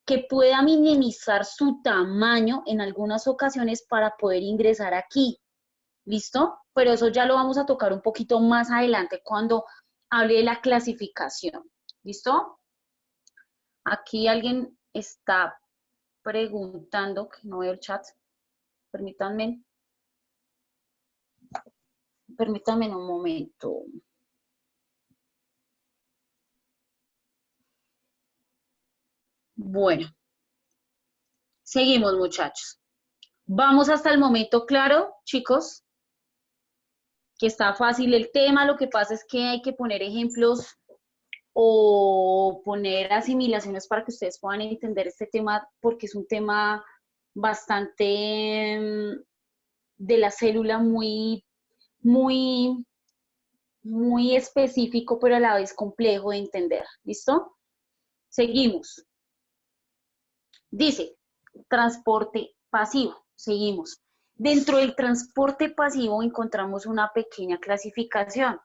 que pueda minimizar su tamaño en algunas ocasiones para poder ingresar aquí. ¿Listo? Pero eso ya lo vamos a tocar un poquito más adelante cuando hable de la clasificación. ¿Listo? Aquí alguien está preguntando, que no veo el chat. Permítanme un momento. Bueno, seguimos, muchachos. Vamos hasta el momento claro, chicos, que está fácil el tema. Lo que pasa es que hay que poner ejemplos o poner asimilaciones para que ustedes puedan entender este tema, porque es un tema bastante de la célula muy específico, pero a la vez complejo de entender. ¿Listo? Seguimos. Dice, transporte pasivo. Seguimos. Dentro del transporte pasivo encontramos una pequeña clasificación.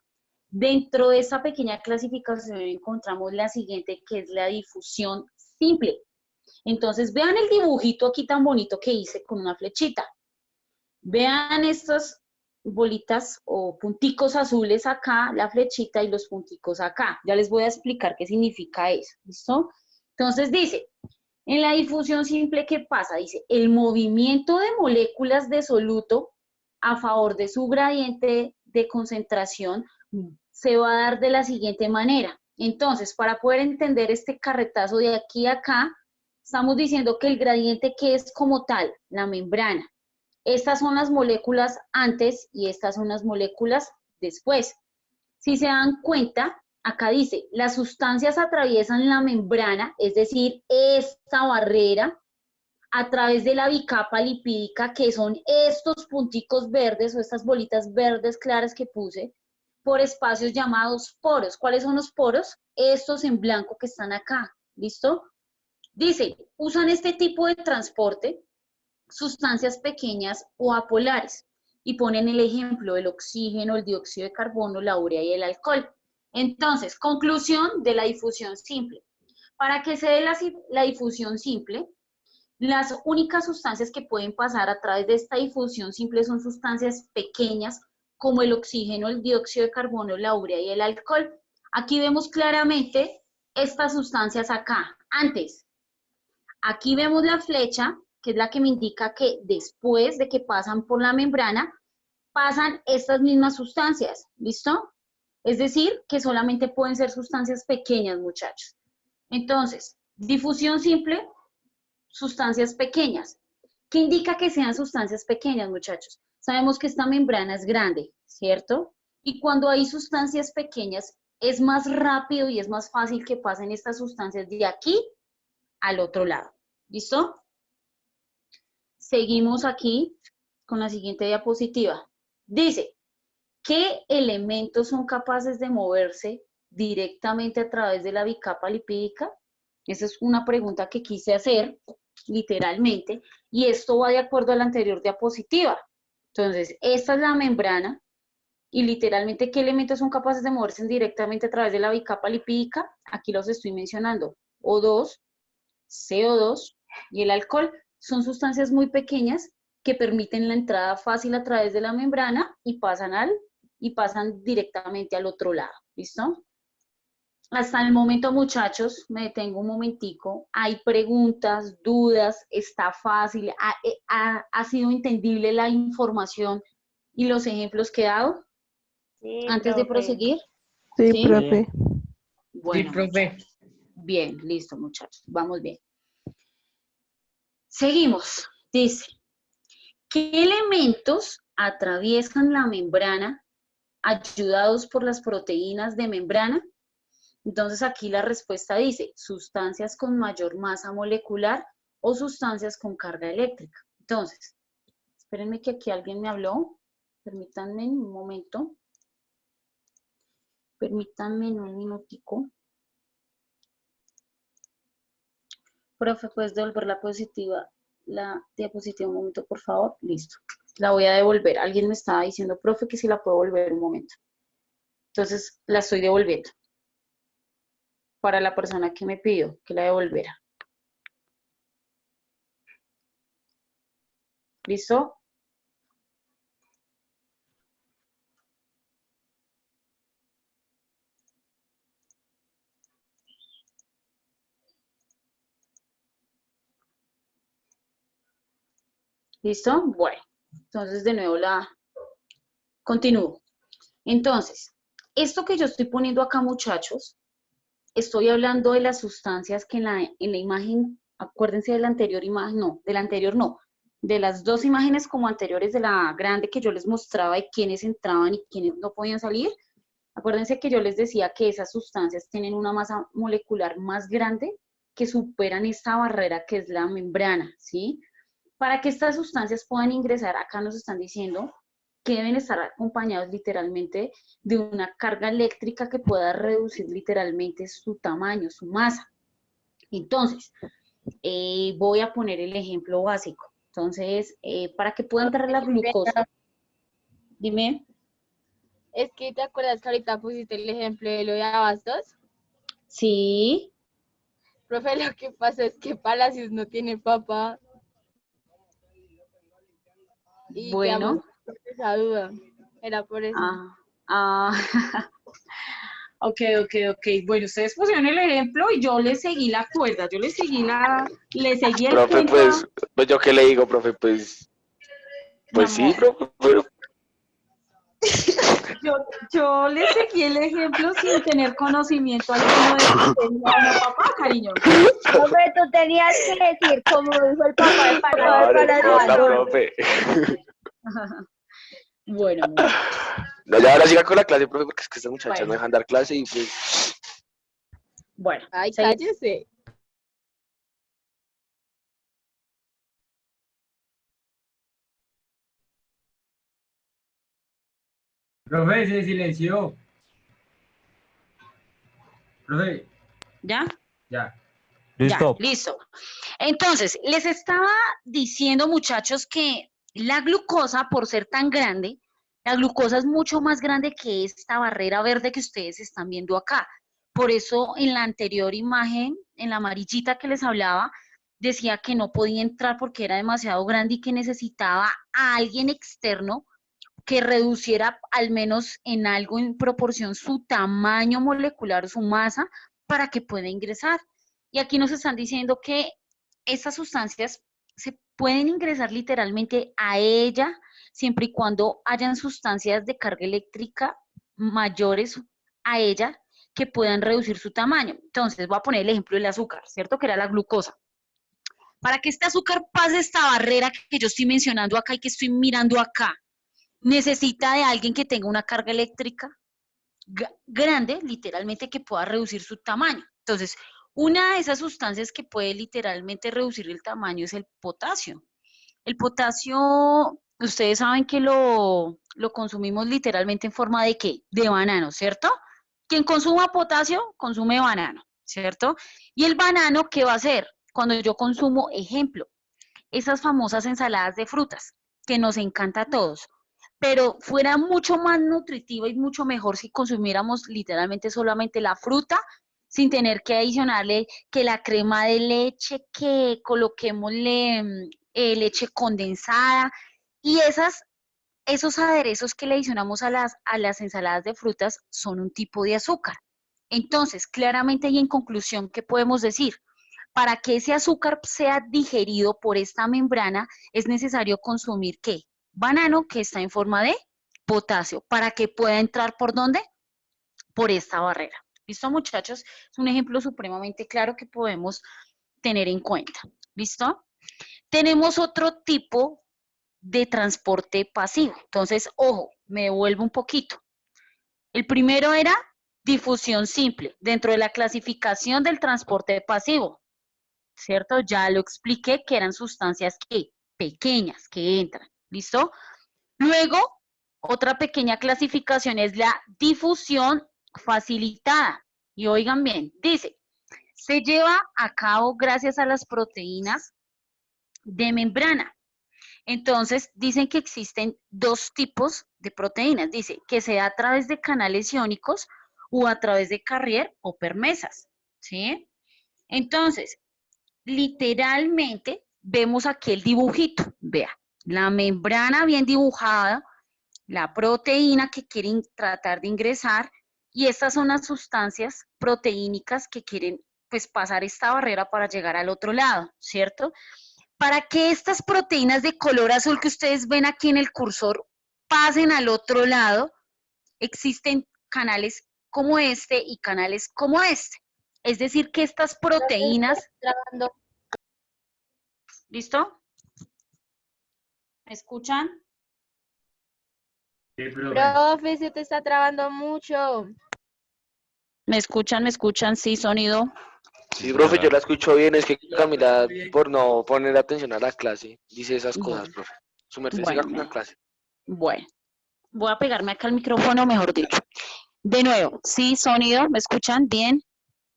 Dentro de esa pequeña clasificación encontramos la siguiente, que es la difusión simple. Entonces, vean el dibujito aquí tan bonito que hice con una flechita. Vean estas bolitas o punticos azules acá, la flechita y los punticos acá. Ya les voy a explicar qué significa eso, ¿listo? Entonces dice, en la difusión simple, ¿qué pasa? Dice, el movimiento de moléculas de soluto a favor de su gradiente de concentración se va a dar de la siguiente manera. Entonces, para poder entender este carretazo de aquí a acá, estamos diciendo que el gradiente, ¿qué es como tal? La membrana. Estas son las moléculas antes y estas son las moléculas después. Si se dan cuenta, acá dice, las sustancias atraviesan la membrana, es decir, esta barrera, a través de la bicapa lipídica, que son estos punticos verdes o estas bolitas verdes claras que puse, por espacios llamados poros. ¿Cuáles son los poros? Estos en blanco que están acá, ¿listo? Dice, usan este tipo de transporte sustancias pequeñas o apolares, y ponen el ejemplo del oxígeno, el dióxido de carbono, la urea y el alcohol. Entonces, conclusión de la difusión simple. Para que se dé la difusión simple, las únicas sustancias que pueden pasar a través de esta difusión simple son sustancias pequeñas como el oxígeno, el dióxido de carbono, la urea y el alcohol. Aquí vemos claramente estas sustancias acá. Antes, aquí vemos la flecha, que es la que me indica que después de que pasan por la membrana, pasan estas mismas sustancias, ¿listo? Es decir, que solamente pueden ser sustancias pequeñas, muchachos. Entonces, difusión simple, sustancias pequeñas. ¿Qué indica que sean sustancias pequeñas, muchachos? Sabemos que esta membrana es grande, ¿cierto? Y cuando hay sustancias pequeñas, es más rápido y es más fácil que pasen estas sustancias de aquí al otro lado. ¿Listo? Seguimos aquí con la siguiente diapositiva. Dice, ¿qué elementos son capaces de moverse directamente a través de la bicapa lipídica? Esa es una pregunta que quise hacer, literalmente, y esto va de acuerdo a la anterior diapositiva. Entonces, esta es la membrana, y literalmente, ¿qué elementos son capaces de moverse directamente a través de la bicapa lipídica? Aquí los estoy mencionando. O2, CO2 y el alcohol. Son sustancias muy pequeñas que permiten la entrada fácil a través de la membrana y pasan directamente al otro lado. ¿Listo? Hasta el momento, muchachos, me detengo un momentico. ¿Hay preguntas, dudas? ¿Está fácil? ¿Ha sido entendible la información y los ejemplos que he dado? Sí, Antes de profe. proseguir. Sí, ¿Sí? profe. Bueno, Sí, profe. bien, listo, muchachos. Vamos bien. Seguimos. Dice, ¿qué elementos atraviesan la membrana ayudados por las proteínas de membrana? Entonces aquí la respuesta dice, sustancias con mayor masa molecular o sustancias con carga eléctrica. Entonces, espérenme que aquí alguien me habló. Permítanme un momento. Permítanme un minutico. Profe, ¿puedes devolver la diapositiva un momento, por favor? Listo. La voy a devolver. Alguien me estaba diciendo, profe, que si la puedo devolver un momento. Entonces, la estoy devolviendo. Para la persona que me pidió que la devolviera. ¿Listo? ¿Listo? Bueno, entonces de nuevo continúo. Entonces, esto que yo estoy poniendo acá, muchachos, estoy hablando de las sustancias que en la imagen, acuérdense de la anterior imagen, no, de la anterior no, de las dos imágenes como anteriores de la grande que yo les mostraba de quiénes entraban y quiénes no podían salir. Acuérdense que yo les decía que esas sustancias tienen una masa molecular más grande que superan esta barrera que es la membrana, ¿sí? Para que estas sustancias puedan ingresar, acá nos están diciendo que deben estar acompañados literalmente de una carga eléctrica que pueda reducir literalmente su tamaño, su masa. Entonces, voy a poner el ejemplo básico. Entonces, para que pueda entrar la glucosa, dime. Es que te acuerdas que ahorita pusiste el ejemplo de lo de Abastos. Sí, Profe, lo que pasa es que Palacios no tiene papá. Y bueno. quedamos con esa duda. Era por eso. Ok. Bueno, ustedes pusieron el ejemplo y yo les seguí la cuerda, yo les seguí el Profe, cuento a... pues yo qué le digo, profe, pues mi sí, amor. profe, pero Yo le seguí el ejemplo sin tener conocimiento alguno de que tenía una papá, cariño. Profe, tú tenías que decir, como dijo el papá de no, no importa, Palacio. profe. Bueno, amor. No, ya ahora siga con la clase, profe, porque es que estas muchachas Bueno. no dejan dar clase y pues... Bueno, Ay, seguimos. cállese. Profe, se silenció. Profe, ¿Ya? ya. Listo. Ya, listo. Entonces, les estaba diciendo, muchachos, que la glucosa, por ser tan grande, la glucosa es mucho más grande que esta barrera verde que ustedes están viendo acá. Por eso, en la anterior imagen, en la amarillita que les hablaba, decía que no podía entrar porque era demasiado grande y que necesitaba a alguien externo que reduciera al menos en algo en proporción su tamaño molecular, su masa, para que pueda ingresar. Y aquí nos están diciendo que estas sustancias se pueden ingresar literalmente a ella siempre y cuando hayan sustancias de carga eléctrica mayores a ella que puedan reducir su tamaño. Entonces, voy a poner el ejemplo del azúcar, ¿cierto? Que era la glucosa. Para que este azúcar pase esta barrera que yo estoy mencionando acá y que estoy mirando acá, necesita de alguien que tenga una carga eléctrica grande, literalmente, que pueda reducir su tamaño. Entonces, una de esas sustancias que puede literalmente reducir el tamaño es el potasio. El potasio, ustedes saben que lo consumimos literalmente en forma de ¿qué? De banano, ¿cierto? Quien consuma potasio, consume banano, ¿cierto? Y el banano, ¿qué va a hacer? Cuando yo consumo, ejemplo, esas famosas ensaladas de frutas, que nos encanta a todos, pero fuera mucho más nutritiva y mucho mejor si consumiéramos literalmente solamente la fruta, sin tener que adicionarle que la crema de leche, que coloquémosle leche condensada y esos aderezos que le adicionamos a las ensaladas de frutas son un tipo de azúcar. Entonces, claramente y en conclusión, ¿qué podemos decir? Para que ese azúcar sea digerido por esta membrana, es necesario consumir ¿qué? Banano, que está en forma de potasio, para que pueda entrar ¿por dónde? Por esta barrera. ¿Listo, muchachos? Es un ejemplo supremamente claro que podemos tener en cuenta. ¿Listo? Tenemos otro tipo de transporte pasivo. Entonces, ojo, me devuelvo un poquito. El primero era difusión simple, dentro de la clasificación del transporte pasivo. ¿Cierto? Ya lo expliqué que eran sustancias que pequeñas que entran, ¿listo? Luego, otra pequeña clasificación es la difusión facilitada. Y oigan bien, dice, se lleva a cabo gracias a las proteínas de membrana. Entonces, dicen que existen dos tipos de proteínas. Dice que sea a través de canales iónicos o a través de carrier o permesas, ¿sí? Entonces, literalmente vemos aquí el dibujito, vea, la membrana bien dibujada, la proteína que quieren tratar de ingresar y estas son las sustancias proteínicas que quieren pues pasar esta barrera para llegar al otro lado, ¿cierto? Para que estas proteínas de color azul que ustedes ven aquí en el cursor pasen al otro lado, existen canales como este y canales como este. Es decir, que estas proteínas... ¿Listo? ¿Me escuchan? Sí, profe. Profe, se te está trabando mucho. ¿Me escuchan? ¿Me escuchan? Sí, sonido. Sí, profe, yo la escucho bien, es que Camila, Bien. por no poner atención a la clase, dice esas cosas, Bueno, profe. Su merced siga bueno, con la clase. bueno. Voy a pegarme acá al micrófono, mejor dicho. De nuevo, sí, sonido, ¿me escuchan? Bien.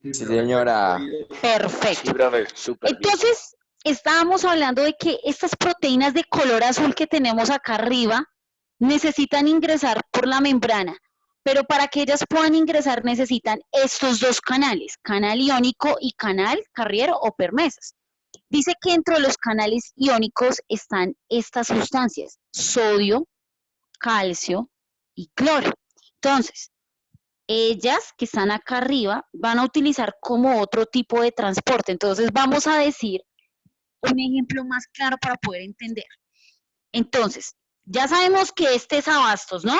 Sí, Sí, profe. señora. Perfecto. Sí, profe, súper bien. Entonces, estábamos hablando de que estas proteínas de color azul que tenemos acá arriba necesitan ingresar por la membrana, pero para que ellas puedan ingresar necesitan estos dos canales, canal iónico y canal carriero o permesas. Dice que dentro de los canales iónicos están estas sustancias, sodio, calcio y cloro. Entonces, ellas que están acá arriba van a utilizar como otro tipo de transporte. Entonces, vamos a decir un ejemplo más claro para poder entender. Entonces, ya sabemos que este es abastos, ¿no?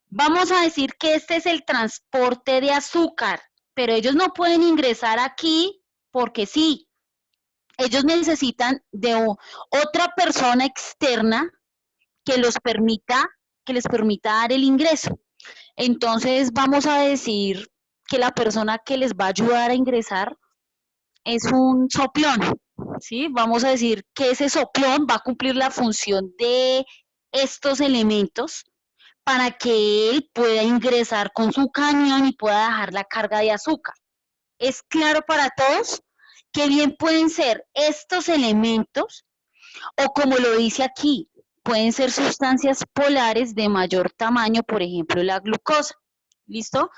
Vamos a decir que este es el transporte de azúcar, pero ellos no pueden ingresar aquí porque sí. Ellos necesitan de otra persona externa que los permita, que les permita dar el ingreso. Entonces, vamos a decir que la persona que les va a ayudar a ingresar es un soplón, ¿sí? Vamos a decir que ese soplón va a cumplir la función de estos elementos para que él pueda ingresar con su camión y pueda dejar la carga de azúcar. ¿Es claro para todos? Que bien pueden ser estos elementos o como lo dice aquí, pueden ser sustancias polares de mayor tamaño, por ejemplo, la glucosa. ¿Listo?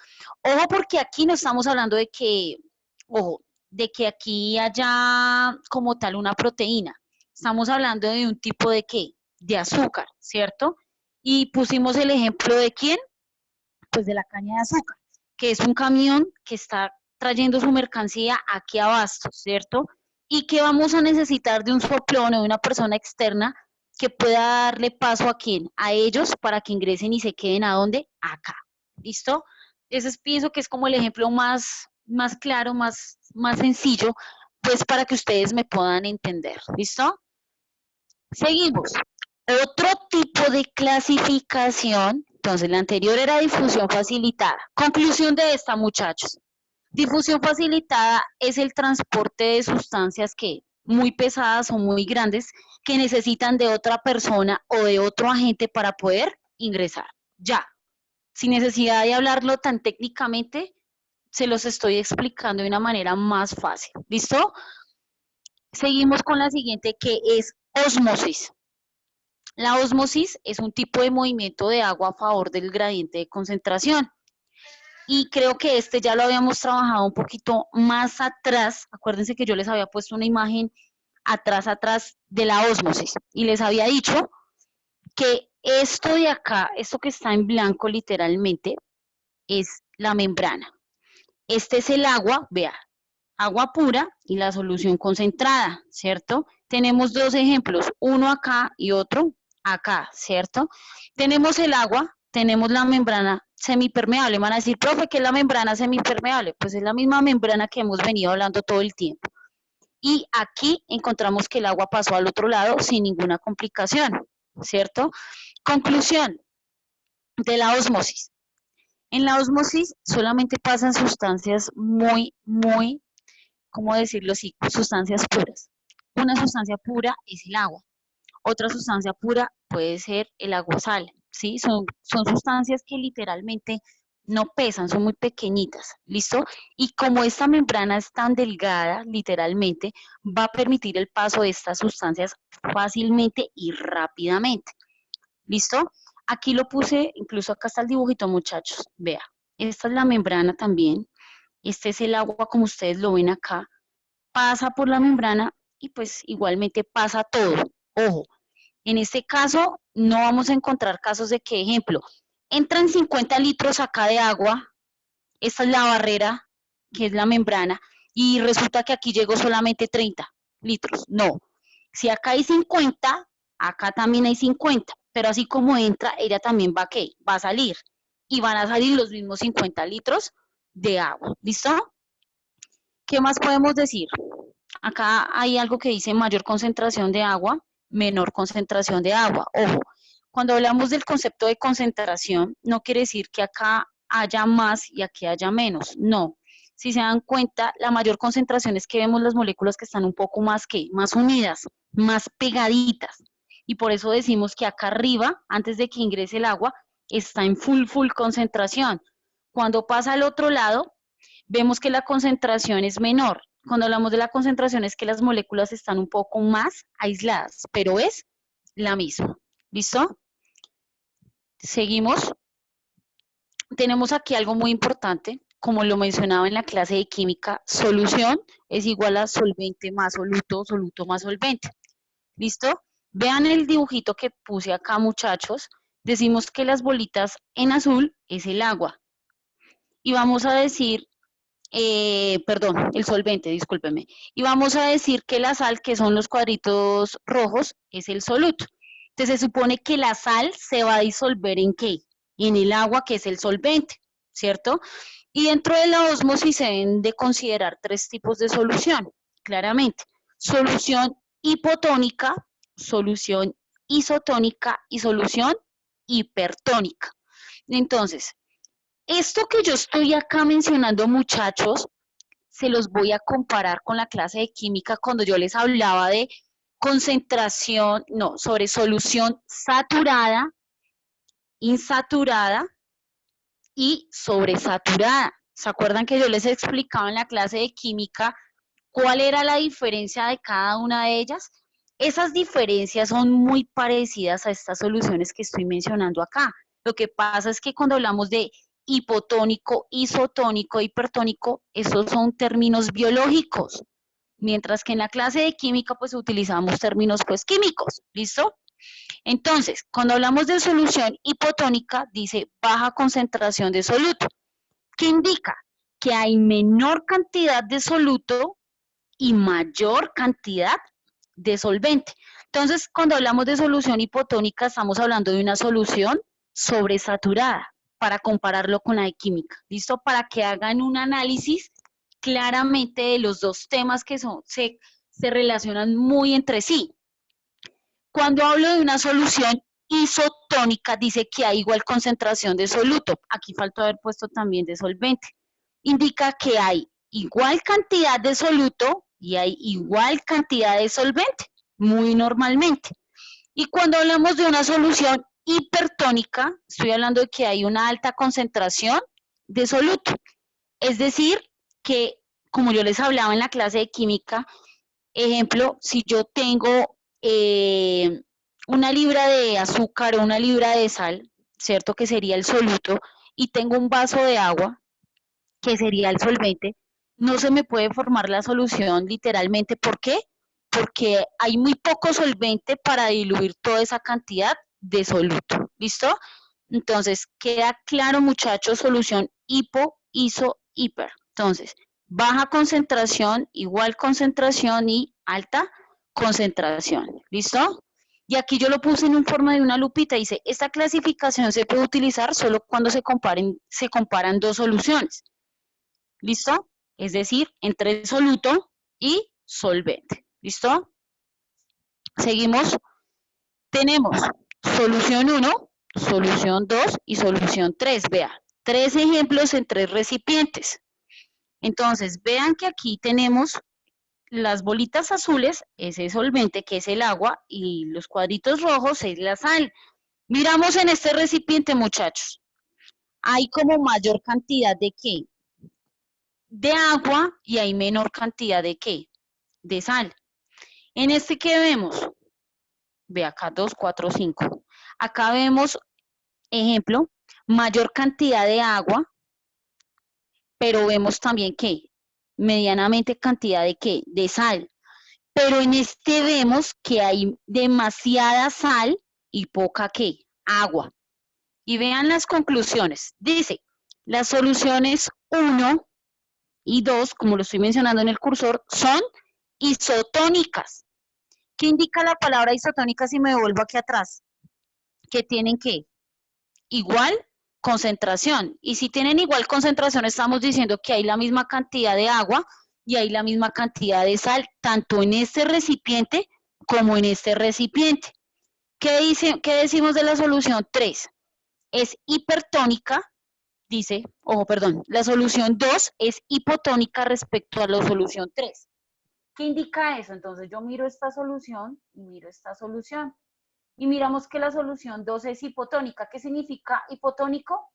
Ojo porque aquí no estamos hablando de que, ojo, de que aquí haya como tal una proteína. Estamos hablando de un tipo de ¿qué? De azúcar, ¿cierto? Y pusimos el ejemplo de ¿quién? Pues de la caña de azúcar, que es un camión que está trayendo su mercancía aquí a Bastos, ¿cierto? Y que vamos a necesitar de un soplón o de una persona externa que pueda darle paso a quién, a ellos para que ingresen y se queden a dónde, acá, ¿listo? Ese pienso que es como el ejemplo más claro, más sencillo, pues para que ustedes me puedan entender, ¿listo? Seguimos. Otro tipo de clasificación, entonces la anterior era difusión facilitada. Conclusión de esta, muchachos. Difusión facilitada es el transporte de sustancias que muy pesadas o muy grandes que necesitan de otra persona o de otro agente para poder ingresar. Ya, sin necesidad de hablarlo tan técnicamente, se los estoy explicando de una manera más fácil. ¿Listo? Seguimos con la siguiente que es osmosis. La ósmosis es un tipo de movimiento de agua a favor del gradiente de concentración. Y creo que este ya lo habíamos trabajado un poquito más atrás. Acuérdense que yo les había puesto una imagen atrás de la ósmosis. Y les había dicho que esto de acá, esto que está en blanco literalmente, es la membrana. Este es el agua, vea, agua pura y la solución concentrada, ¿cierto? Tenemos dos ejemplos, uno acá y otro acá, ¿cierto? Tenemos el agua, tenemos la membrana semipermeable. Van a decir, profe, ¿qué es la membrana semipermeable? Pues es la misma membrana que hemos venido hablando todo el tiempo. Y aquí encontramos que el agua pasó al otro lado sin ninguna complicación, ¿cierto? Conclusión de la ósmosis. En la ósmosis solamente pasan sustancias muy, ¿cómo decirlo así? Sustancias puras. Una sustancia pura es el agua. Otra sustancia pura puede ser el aguasal, ¿sí? Son sustancias que literalmente no pesan, son muy pequeñitas, ¿listo? Y como esta membrana es tan delgada, literalmente, va a permitir el paso de estas sustancias fácilmente y rápidamente, ¿listo? Aquí lo puse, incluso acá está el dibujito, muchachos, vea, esta es la membrana también, este es el agua como ustedes lo ven acá, pasa por la membrana y pues igualmente pasa todo. Ojo, en este caso no vamos a encontrar casos de que, ejemplo, entran 50 litros acá de agua, esta es la barrera, que es la membrana, y resulta que aquí llegó solamente 30 litros. No, si acá hay 50, acá también hay 50, pero así como entra, ella también va, ¿qué? Va a salir, y van a salir los mismos 50 litros de agua, ¿listo? ¿Qué más podemos decir? Acá hay algo que dice mayor concentración de agua, menor concentración de agua. Ojo, cuando hablamos del concepto de concentración, no quiere decir que acá haya más y aquí haya menos. No. Si se dan cuenta, la mayor concentración es que vemos las moléculas que están un poco más, más unidas, más pegaditas. Y por eso decimos que acá arriba, antes de que ingrese el agua, está en full concentración. Cuando pasa al otro lado, vemos que la concentración es menor. Cuando hablamos de la concentración es que las moléculas están un poco más aisladas, pero es la misma. ¿Listo? Seguimos. Tenemos aquí algo muy importante, como lo mencionaba en la clase de química, solución es igual a solvente más soluto, soluto más solvente. ¿Listo? Vean el dibujito que puse acá, muchachos. Decimos que las bolitas en azul es el agua. Y vamos a decir, perdón, el solvente, discúlpeme. Y vamos a decir que la sal, que son los cuadritos rojos, es el soluto. Entonces se supone que la sal se va a disolver ¿en qué? En el agua, que es el solvente, ¿cierto? Y dentro de la ósmosis se deben de considerar 3 tipos de solución, claramente. Solución hipotónica, solución isotónica y solución hipertónica. Entonces, esto que yo estoy acá mencionando, muchachos, se los voy a comparar con la clase de química cuando yo les hablaba de concentración, no, sobre solución saturada, insaturada y sobresaturada. ¿Se acuerdan que yo les explicaba en la clase de química cuál era la diferencia de cada una de ellas? Esas diferencias son muy parecidas a estas soluciones que estoy mencionando acá. Lo que pasa es que cuando hablamos de hipotónico, isotónico, hipertónico, esos son términos biológicos. Mientras que en la clase de química, pues utilizamos términos pues químicos, ¿listo? Entonces, cuando hablamos de solución hipotónica, dice baja concentración de soluto. ¿Qué indica? Que hay menor cantidad de soluto y mayor cantidad de solvente. Entonces, cuando hablamos de solución hipotónica, estamos hablando de una solución sobresaturada, para compararlo con la de química. ¿Listo? Para que hagan un análisis claramente de los dos temas que se relacionan muy entre sí. Cuando hablo de una solución isotónica, dice que hay igual concentración de soluto. Aquí faltó haber puesto también de solvente. Indica que hay igual cantidad de soluto y hay igual cantidad de solvente, muy normalmente. Y cuando hablamos de una solución hipertónica, estoy hablando de que hay una alta concentración de soluto. Es decir, que, como yo les hablaba en la clase de química, ejemplo, si yo tengo una libra de azúcar o una libra de sal, ¿cierto? Que sería el soluto, y tengo un vaso de agua, que sería el solvente, no se me puede formar la solución literalmente. ¿Por qué? Porque hay muy poco solvente para diluir toda esa cantidad de soluto. ¿Listo? Entonces, queda claro, muchachos, solución hipo, iso, hiper. Entonces, baja concentración, igual concentración y alta concentración. ¿Listo? Y aquí yo lo puse en forma de una lupita. Dice, esta clasificación se puede utilizar solo cuando se comparan dos soluciones. ¿Listo? Es decir, entre soluto y solvente. ¿Listo? Seguimos. Tenemos solución 1, solución 2 y solución 3. Vean, 3 ejemplos en 3 recipientes. Entonces, vean que aquí tenemos las bolitas azules, ese solvente que es el agua, y los cuadritos rojos es la sal. Miramos en este recipiente, muchachos. Hay como mayor cantidad de ¿qué? De agua y hay menor cantidad de ¿qué? De sal. En este, ¿qué vemos? Ve acá 2, 4, 5. Acá vemos, ejemplo, mayor cantidad de agua, pero vemos también ¿qué? Medianamente cantidad de ¿qué? De sal. Pero en este vemos que hay demasiada sal y poca ¿qué? Agua. Y vean las conclusiones. Dice, las soluciones 1 y 2, como lo estoy mencionando en el cursor, son isotónicas. ¿Qué indica la palabra isotónica si me devuelvo aquí atrás? Que tienen ¿qué? Igual concentración. Y si tienen igual concentración, estamos diciendo que hay la misma cantidad de agua y hay la misma cantidad de sal, tanto en este recipiente como en este recipiente. ¿Qué decimos de la solución 3? Es hipertónica, dice, perdón, la solución 2 es hipotónica respecto a la solución 3. ¿Qué indica eso? Entonces yo miro esta solución y miro esta solución. Y miramos que la solución 2 es hipotónica. ¿Qué significa hipotónico?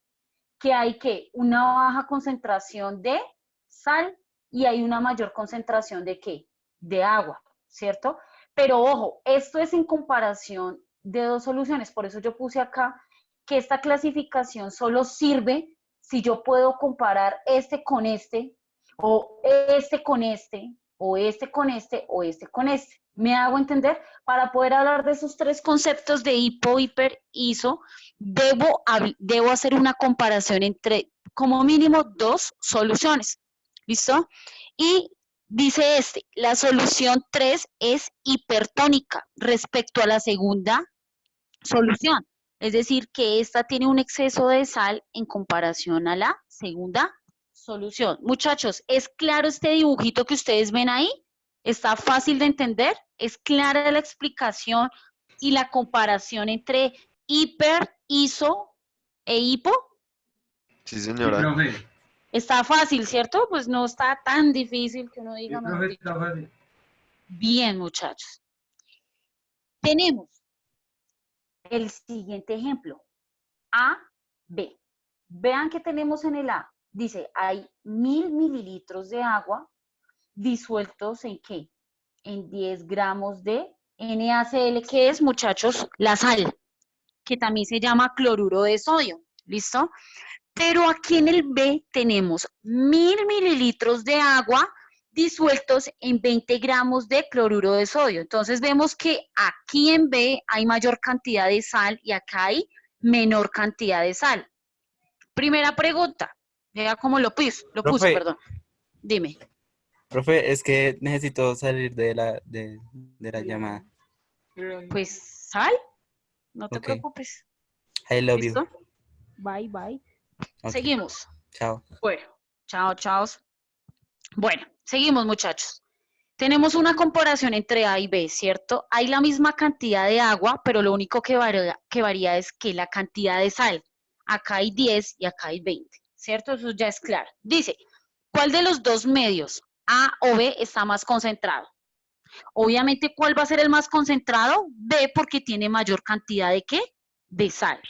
Que hay una baja concentración de sal y hay una mayor concentración de ¿qué? De agua, ¿cierto? Pero ojo, esto es en comparación de dos soluciones. Por eso yo puse acá que esta clasificación solo sirve si yo puedo comparar este con este, o este con este, o este con este, o este con este. ¿Me hago entender? Para poder hablar de esos tres conceptos de hipo, hiper, iso, debo hacer una comparación entre, como mínimo, dos soluciones. ¿Listo? Y dice la solución 3 es hipertónica respecto a la segunda solución. Es decir, que esta tiene un exceso de sal en comparación a la segunda solución. Muchachos, ¿es claro este dibujito que ustedes ven ahí? ¿Está fácil de entender? ¿Es clara la explicación y la comparación entre hiper, iso e hipo? Sí, Sí, señora. profe. Está fácil, ¿cierto? Pues no está tan difícil que uno Sí, diga, mejor profe, dicho. está fácil. Bien, muchachos. Tenemos el siguiente ejemplo. A, B. Vean que tenemos en el A. Dice, hay 1000 mililitros de agua disueltos en ¿qué? En 10 gramos de NaCl, que es, muchachos, la sal, que también se llama cloruro de sodio. ¿Listo? Pero aquí en el B tenemos 1000 mililitros de agua disueltos en 20 gramos de cloruro de sodio. Entonces vemos que aquí en B hay mayor cantidad de sal y acá hay menor cantidad de sal. Primera pregunta, vea cómo lo puse, Profe. perdón. Dime. Profe, es que necesito salir de la llamada. Pues sal, no te Ok. preocupes. I love ¿Listo? you. Bye, bye. Ok. Seguimos. Chao. Bueno, chao, chao. Bueno, seguimos, muchachos. Tenemos una comparación entre A y B, ¿cierto? Hay la misma cantidad de agua, pero lo único que varía es que la cantidad de sal. Acá hay 10 y acá hay 20, ¿cierto? Eso ya es claro. Dice, ¿cuál de los dos medios, A o B, está más concentrado? Obviamente, ¿cuál va a ser el más concentrado? B, porque tiene mayor cantidad de ¿qué? De sal,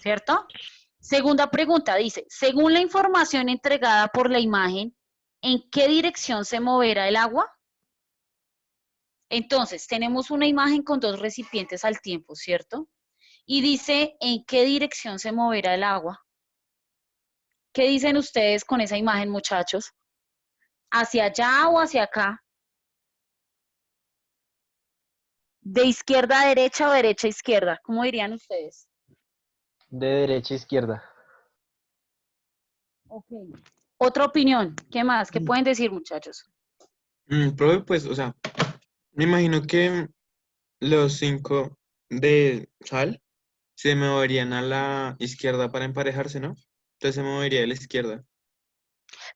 ¿cierto? Segunda pregunta, dice, según la información entregada por la imagen, ¿en qué dirección se moverá el agua? Entonces, tenemos una imagen con dos recipientes al tiempo, ¿cierto? Y dice, ¿en qué dirección se moverá el agua? ¿Qué dicen ustedes con esa imagen, muchachos? ¿Hacia allá o hacia acá? ¿De izquierda a derecha o derecha a izquierda? ¿Cómo dirían ustedes? De derecha a izquierda. Ok. Otra opinión. ¿Qué más? ¿Qué pueden decir, muchachos? Profe, pues, o sea, me imagino que los 5 de sal se moverían a la izquierda para emparejarse, ¿no? Entonces se movería a la izquierda.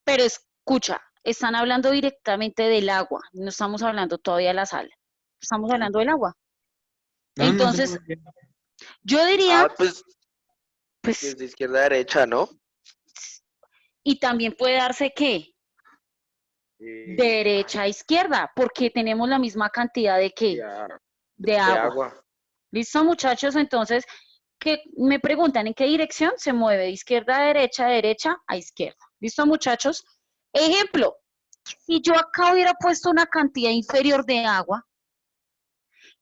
Pero escucha, están hablando directamente del agua, no estamos hablando todavía de la sal. Estamos hablando del agua. No, no se Entonces, movería. yo diría, Pues pues, es de izquierda a derecha, ¿no? y también puede darse ¿qué? Eh, Derecha a izquierda, porque tenemos la misma cantidad de ¿qué? De de agua. agua. ¿Listo, muchachos? Entonces, ¿qué me preguntan en qué dirección se mueve? De izquierda a derecha, de derecha a izquierda. ¿Listo, muchachos? Ejemplo, si yo acá hubiera puesto una cantidad inferior de agua,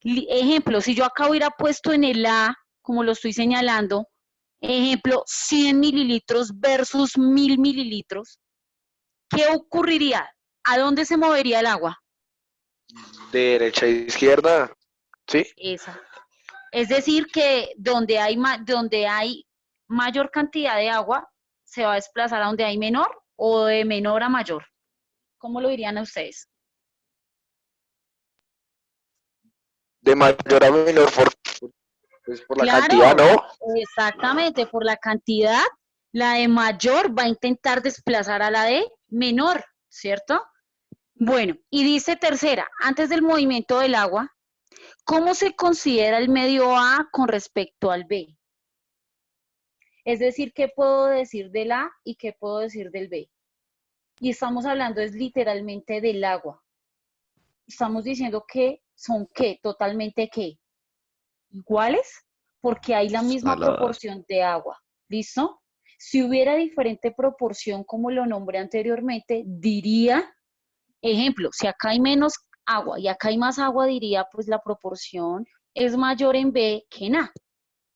ejemplo, si yo acá hubiera puesto en el A, como lo estoy señalando, ejemplo, 100 mililitros versus 1000 mililitros, ¿qué ocurriría? ¿A dónde se movería el agua? De derecha a izquierda, ¿sí? Esa. Es decir, que donde hay mayor cantidad de agua, se va a desplazar a donde hay menor o de menor a mayor. ¿Cómo lo dirían a ustedes? De mayor a menor por la Claro, cantidad, ¿no? exactamente, por la cantidad, la de mayor va a intentar desplazar a la de menor, ¿cierto? Bueno, y dice tercera, antes del movimiento del agua, ¿cómo se considera el medio A con respecto al B? Es decir, ¿qué puedo decir del A y qué puedo decir del B? Y estamos hablando es literalmente del agua. Estamos diciendo que son ¿qué? Totalmente ¿qué? ¿Iguales? Porque hay la misma Saladas. proporción de agua. ¿Listo? Si hubiera diferente proporción, como lo nombré anteriormente, diría, ejemplo, si acá hay menos agua y acá hay más agua, diría, pues la proporción es mayor en B que en A.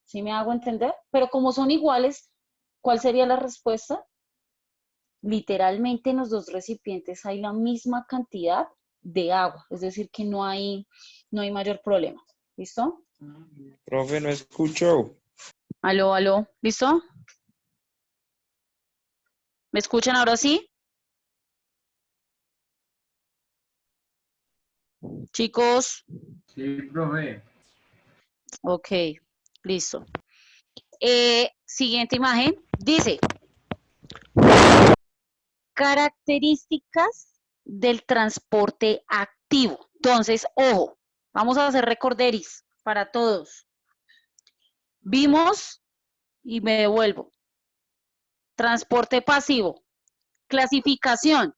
¿Sí me hago entender? Pero como son iguales, ¿cuál sería la respuesta? Literalmente en los dos recipientes hay la misma cantidad de agua, es decir, que no hay mayor problema. ¿Listo? Profe, no escucho. Aló, aló, ¿listo? ¿Me escuchan ahora sí? Chicos, Sí, profe. ok, listo. Siguiente imagen, dice, características del transporte activo. Entonces, ojo, vamos a hacer recorderis para todos. Vimos y me devuelvo. Transporte pasivo, clasificación,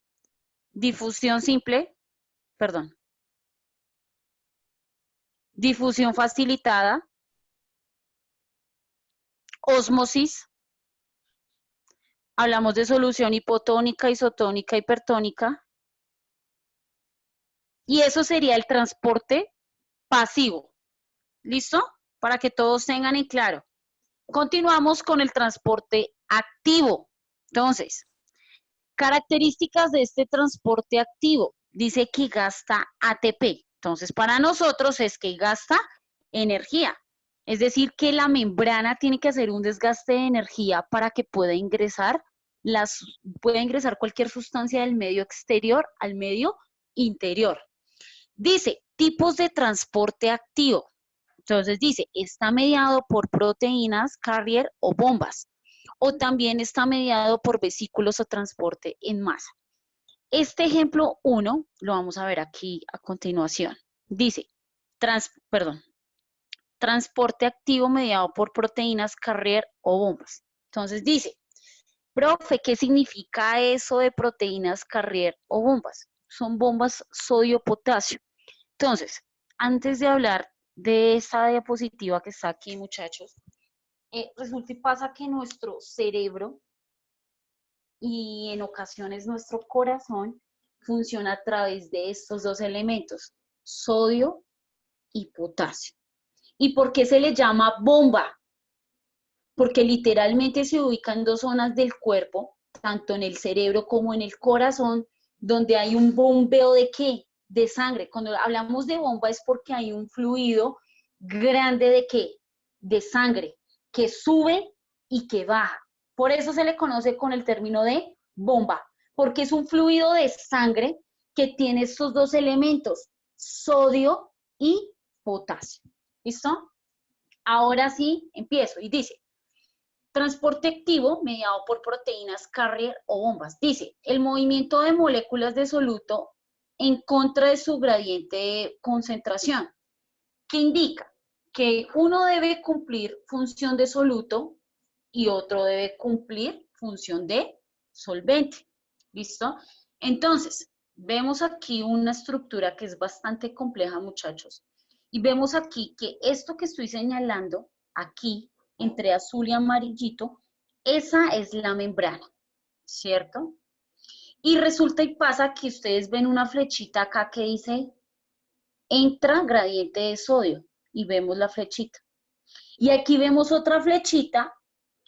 difusión simple, perdón, difusión facilitada, ósmosis, hablamos de solución hipotónica, isotónica, hipertónica, y eso sería el transporte pasivo. ¿Listo? Para que todos tengan en claro. Continuamos con el transporte activo. Entonces, características de este transporte activo. Dice que gasta ATP. Entonces, para nosotros es que gasta energía. Es decir, que la membrana tiene que hacer un desgaste de energía para que pueda ingresar cualquier sustancia del medio exterior al medio interior. Dice, tipos de transporte activo. Entonces dice, está mediado por proteínas, carrier o bombas. O también está mediado por vesículos o transporte en masa. Este ejemplo 1 lo vamos a ver aquí a continuación. Dice, transporte activo mediado por proteínas, carrier o bombas. Entonces dice, profe, ¿qué significa eso de proteínas, carrier o bombas? Son bombas sodio-potasio. Entonces, antes de hablar de esta diapositiva que está aquí, muchachos, resulta y pasa que nuestro cerebro y en ocasiones nuestro corazón funciona a través de estos dos elementos, sodio y potasio. ¿Y por qué se le llama bomba? Porque literalmente se ubican dos zonas del cuerpo, tanto en el cerebro como en el corazón, donde hay un bombeo ¿de qué? De sangre. Cuando hablamos de bomba es porque hay un fluido grande ¿de qué? De sangre, que sube y que baja. Por eso se le conoce con el término de bomba, porque es un fluido de sangre que tiene estos dos elementos, sodio y potasio. ¿Listo? Ahora sí, empiezo y dice, transporte activo mediado por proteínas, carrier o bombas. Dice, el movimiento de moléculas de soluto en contra de su gradiente de concentración, que indica que uno debe cumplir función de soluto y otro debe cumplir función de solvente. ¿Listo? Entonces, vemos aquí una estructura que es bastante compleja, muchachos. Y vemos aquí que esto que estoy señalando aquí, entre azul y amarillito, esa es la membrana, ¿cierto? Y resulta y pasa que ustedes ven una flechita acá que dice entra gradiente de sodio y vemos la flechita. Y aquí vemos otra flechita,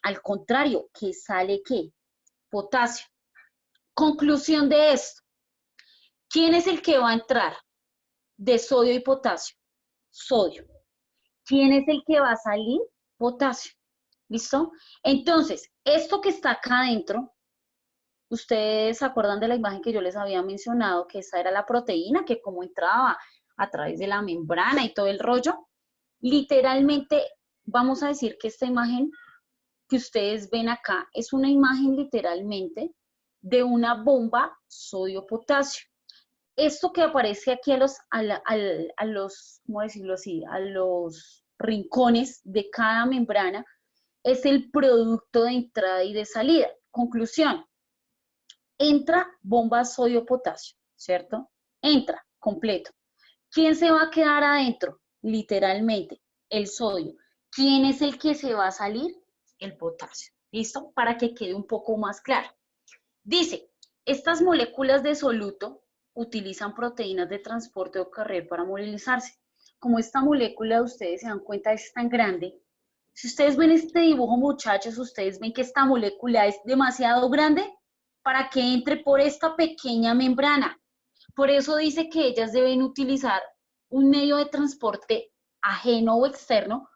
al contrario, que sale ¿qué? Potasio. Conclusión de esto. ¿Quién es el que va a entrar de sodio y potasio? Sodio. ¿Quién es el que va a salir? Potasio. ¿Listo? Entonces, esto que está acá adentro, ustedes se acuerdan de la imagen que yo les había mencionado, que esa era la proteína, que como entraba a través de la membrana y todo el rollo. Literalmente, vamos a decir que esta imagen que ustedes ven acá es una imagen literalmente de una bomba sodio-potasio. esto que aparece aquí a los, ¿cómo decirlo así? A los rincones de cada membrana es el producto de entrada y de salida. Conclusión, entra bomba sodio-potasio, ¿cierto? Entra, completo. ¿Quién se va a quedar adentro? Literalmente, el sodio. ¿Quién es el que se va a salir? El potasio. ¿Listo? Para que quede un poco más claro. Dice, estas moléculas de soluto utilizan proteínas de transporte o carrier para movilizarse. Como esta molécula, ustedes se dan cuenta, es tan grande. Si ustedes ven este dibujo, muchachos, ustedes ven que esta molécula es demasiado grande para que entre por esta pequeña membrana. Por eso dice que ellas deben utilizar un medio de transporte ajeno o externo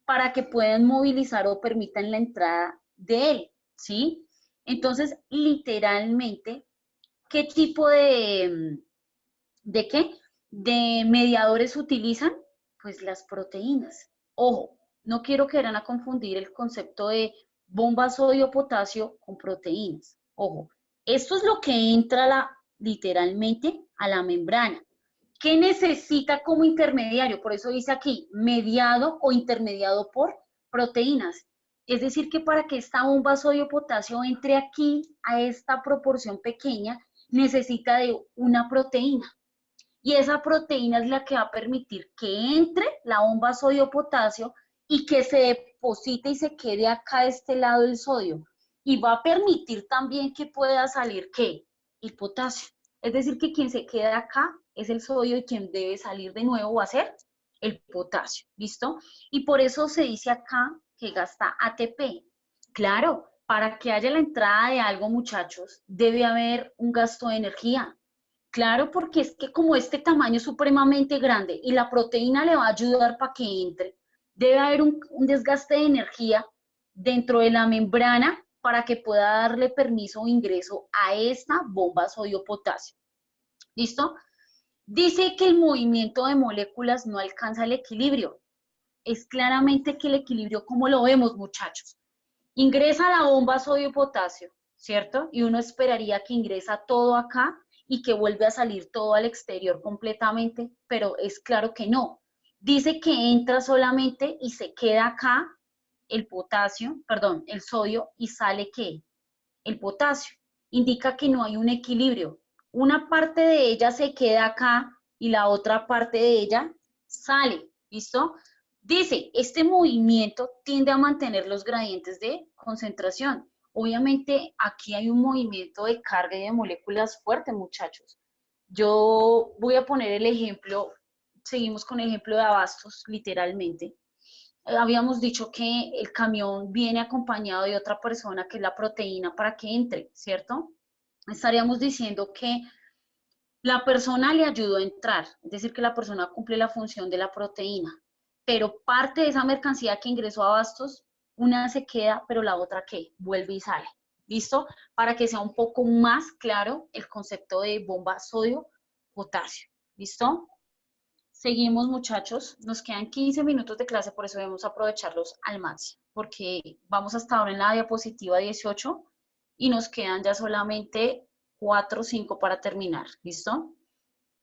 para que puedan movilizar o permitan la entrada de él, ¿sí? Entonces, literalmente, ¿qué tipo de qué? ¿De mediadores utilizan? Pues las proteínas. Ojo, no quiero que vayan a confundir el concepto de bomba sodio-potasio con proteínas. Ojo, esto es lo que entra literalmente a la membrana. ¿Qué necesita como intermediario? Por eso dice aquí, mediado o intermediado por proteínas. Es decir, que para que esta bomba sodio-potasio entre aquí a esta proporción pequeña, necesita de una proteína. Y esa proteína es la que va a permitir que entre la bomba sodio-potasio y que se deposite y se quede acá a este lado del sodio. Y va a permitir también que pueda salir, ¿qué? El potasio. Es decir, que quien se queda acá es el sodio y quien debe salir de nuevo va a ser el potasio, ¿listo? Y por eso se dice acá que gasta ATP. Claro, para que haya la entrada de algo, muchachos, debe haber un gasto de energía. Claro, porque es que como este tamaño es supremamente grande y la proteína le va a ayudar para que entre, debe haber un desgaste de energía dentro de la membrana para que pueda darle permiso o ingreso a esta bomba sodio-potasio. ¿Listo? Dice que el movimiento de moléculas no alcanza el equilibrio. Es claramente que el equilibrio, ¿cómo lo vemos, muchachos? Ingresa la bomba sodio-potasio, ¿cierto? Y uno esperaría que ingresa todo acá y que vuelve a salir todo al exterior completamente, pero es claro que no. Dice que entra solamente y se queda acá el potasio, perdón, el sodio, y sale ¿qué? El potasio. Indica que no hay un equilibrio. Una parte de ella se queda acá y la otra parte de ella sale, ¿listo? Dice, este movimiento tiende a mantener los gradientes de concentración. Obviamente aquí hay un movimiento de carga y de moléculas fuerte, muchachos. Yo voy a poner el ejemplo, seguimos con el ejemplo de Abastos, literalmente. Habíamos dicho que el camión viene acompañado de otra persona que es la proteína para que entre, ¿cierto? Estaríamos diciendo que la persona le ayudó a entrar, es decir, que la persona cumple la función de la proteína, pero parte de esa mercancía que ingresó a Abastos, una se queda, pero la otra ¿qué? Vuelve y sale. ¿Listo? Para que sea un poco más claro el concepto de bomba sodio-potasio. ¿Listo? Seguimos, muchachos. Nos quedan 15 minutos de clase, por eso debemos aprovecharlos al máximo, porque vamos hasta ahora en la diapositiva 18 y nos quedan ya solamente 4 o 5 para terminar. ¿Listo?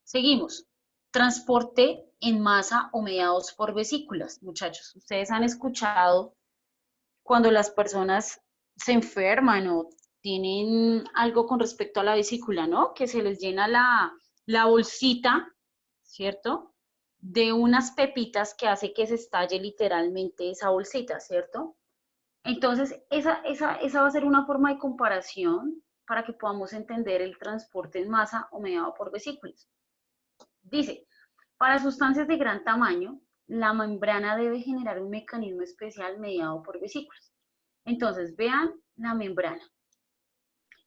Seguimos. Transporte en masa o mediados por vesículas. Muchachos, ustedes han escuchado cuando las personas se enferman o tienen algo con respecto a la vesícula, ¿no? Que se les llena la bolsita, ¿cierto? De unas pepitas que hace que se estalle literalmente esa bolsita, ¿cierto? Entonces, esa va a ser una forma de comparación para que podamos entender el transporte en masa o mediado por vesículas. Dice, para sustancias de gran tamaño, la membrana debe generar un mecanismo especial mediado por vesículas. Entonces, vean la membrana.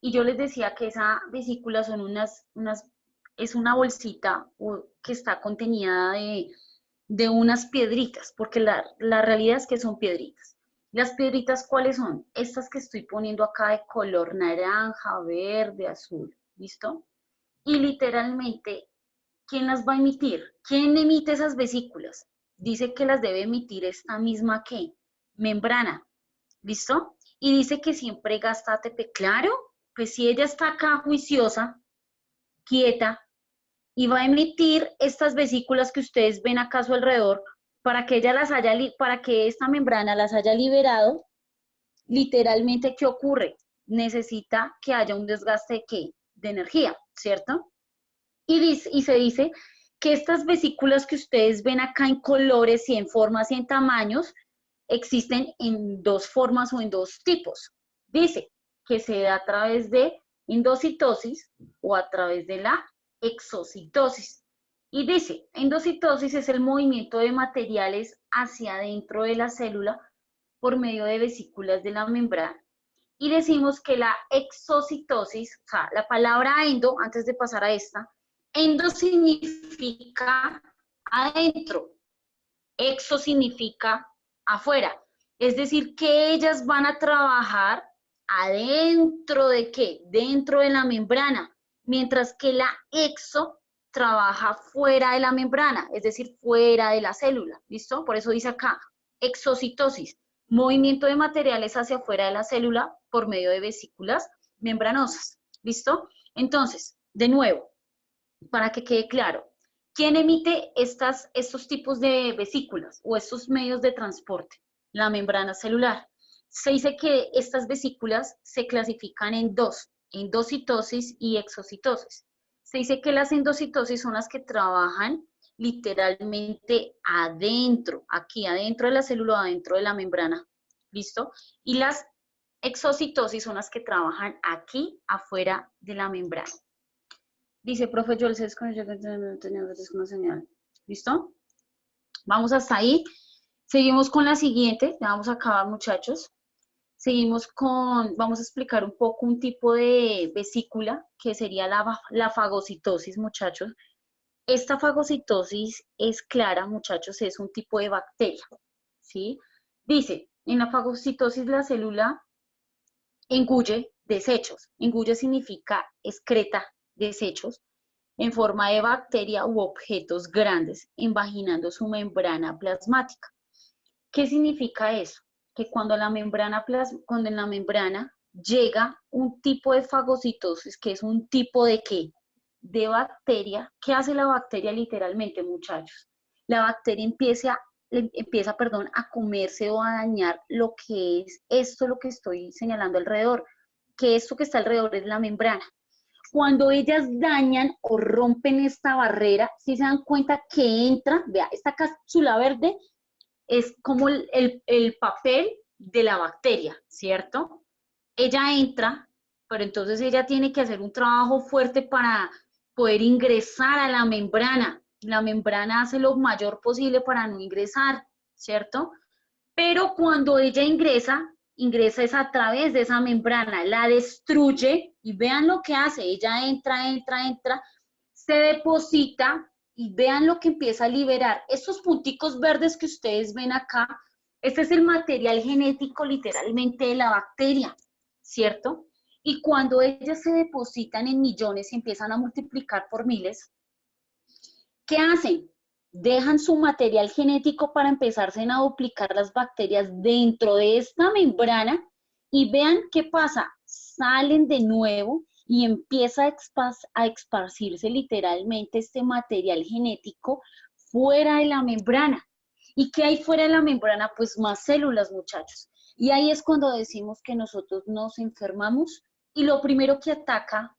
Y yo les decía que esa vesícula son es una bolsita que está contenida de unas piedritas, porque la realidad es que son piedritas. ¿Las piedritas cuáles son? Estas que estoy poniendo acá de color naranja, verde, azul, ¿listo? Y literalmente, ¿quién las va a emitir? ¿Quién emite esas vesículas? Dice que las debe emitir esta misma, ¿qué? Membrana, ¿listo? Y dice que siempre gasta ATP. Claro, pues si ella está acá juiciosa, quieta, y va a emitir estas vesículas que ustedes ven acá a su alrededor para que para que esta membrana las haya liberado. Literalmente, ¿qué ocurre? Necesita que haya un desgaste de ¿qué? De energía, ¿cierto? Y se dice que estas vesículas que ustedes ven acá en colores y en formas y en tamaños existen en dos formas o en dos tipos. Dice que se da a través de endocitosis o a través de la exocitosis. Y dice, endocitosis es el movimiento de materiales hacia adentro de la célula por medio de vesículas de la membrana. Y decimos que la exocitosis, o sea, la palabra endo, antes de pasar a esta, endo significa adentro, exo significa afuera. Es decir, que ellas van a trabajar adentro de ¿qué? Dentro de la membrana, mientras que la exo trabaja fuera de la membrana, es decir, fuera de la célula, ¿listo? Por eso dice acá, exocitosis, movimiento de materiales hacia afuera de la célula por medio de vesículas membranosas, ¿listo? Entonces, de nuevo, para que quede claro, ¿quién emite estos tipos de vesículas o estos medios de transporte? La membrana celular. Se dice que estas vesículas se clasifican en dos, endocitosis y exocitosis. Se dice que las endocitosis son las que trabajan literalmente adentro, aquí adentro de la célula, adentro de la membrana, ¿listo? Y las exocitosis son las que trabajan aquí afuera de la membrana. Dice, profe, yo el sesgo no tenía una señal. ¿Listo? Vamos hasta ahí. Seguimos con la siguiente. Ya vamos a acabar, muchachos. Seguimos vamos a explicar un poco un tipo de vesícula que sería la fagocitosis, muchachos. Esta fagocitosis es clara, muchachos, es un tipo de bacteria, ¿sí? Dice, en la fagocitosis la célula engulle desechos. Engulle significa excreta desechos en forma de bacteria u objetos grandes, invaginando su membrana plasmática. ¿Qué significa eso? Que cuando en la membrana llega un tipo de fagocitosis, que es un tipo de ¿qué? De bacteria. ¿Qué hace la bacteria literalmente, muchachos? La bacteria empieza a comerse o a dañar lo que es esto, lo que estoy señalando alrededor, que esto que está alrededor es la membrana. Cuando ellas dañan o rompen esta barrera, si se dan cuenta que entra, vea, esta cápsula verde es como el papel de la bacteria, ¿cierto? Ella entra, pero entonces ella tiene que hacer un trabajo fuerte para poder ingresar a la membrana. La membrana hace lo mayor posible para no ingresar, ¿cierto? Pero cuando ella ingresa es a través de esa membrana, la destruye y vean lo que hace, ella entra, se deposita y vean lo que empieza a liberar. Estos punticos verdes que ustedes ven acá, este es el material genético literalmente de la bacteria, ¿cierto? Y cuando ellas se depositan en millones y empiezan a multiplicar por miles, ¿qué hacen? Dejan su material genético para empezarse a duplicar las bacterias dentro de esta membrana y vean qué pasa, salen de nuevo y empieza a esparcirse literalmente este material genético fuera de la membrana. ¿Y qué hay fuera de la membrana? Pues más células, muchachos. Y ahí es cuando decimos que nosotros nos enfermamos y lo primero que ataca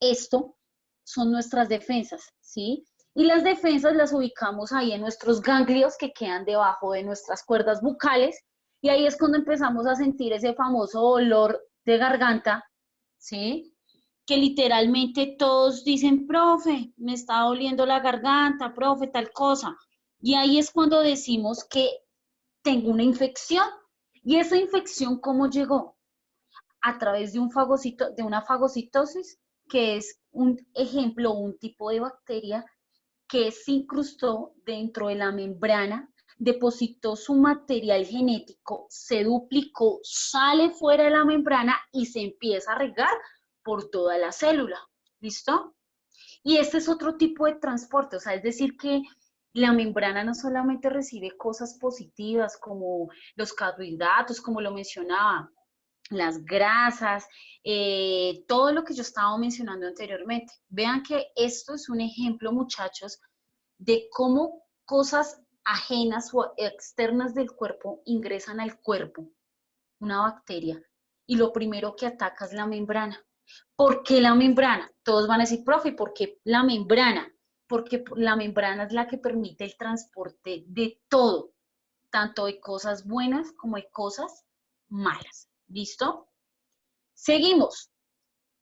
esto son nuestras defensas, ¿sí? Y las defensas las ubicamos ahí en nuestros ganglios que quedan debajo de nuestras cuerdas bucales y ahí es cuando empezamos a sentir ese famoso dolor de garganta, ¿sí? Que literalmente todos dicen, profe, me está doliendo la garganta, profe, tal cosa. Y ahí es cuando decimos que tengo una infección. ¿Y esa infección cómo llegó? A través de una fagocitosis, que es un ejemplo, un tipo de bacteria que se incrustó dentro de la membrana, depositó su material genético, se duplicó, sale fuera de la membrana y se empieza a regar por toda la célula. ¿Listo? Y este es otro tipo de transporte, o sea, es decir que la membrana no solamente recibe cosas positivas como los carbohidratos, como lo mencionaba, las grasas, todo lo que yo estaba mencionando anteriormente. Vean que esto es un ejemplo, muchachos, de cómo cosas ajenas o externas del cuerpo ingresan al cuerpo, una bacteria, y lo primero que ataca es la membrana. ¿Por qué la membrana? Todos van a decir, profe, ¿por qué la membrana? Porque la membrana es la que permite el transporte de todo, tanto de cosas buenas como de cosas malas. ¿Listo? Seguimos.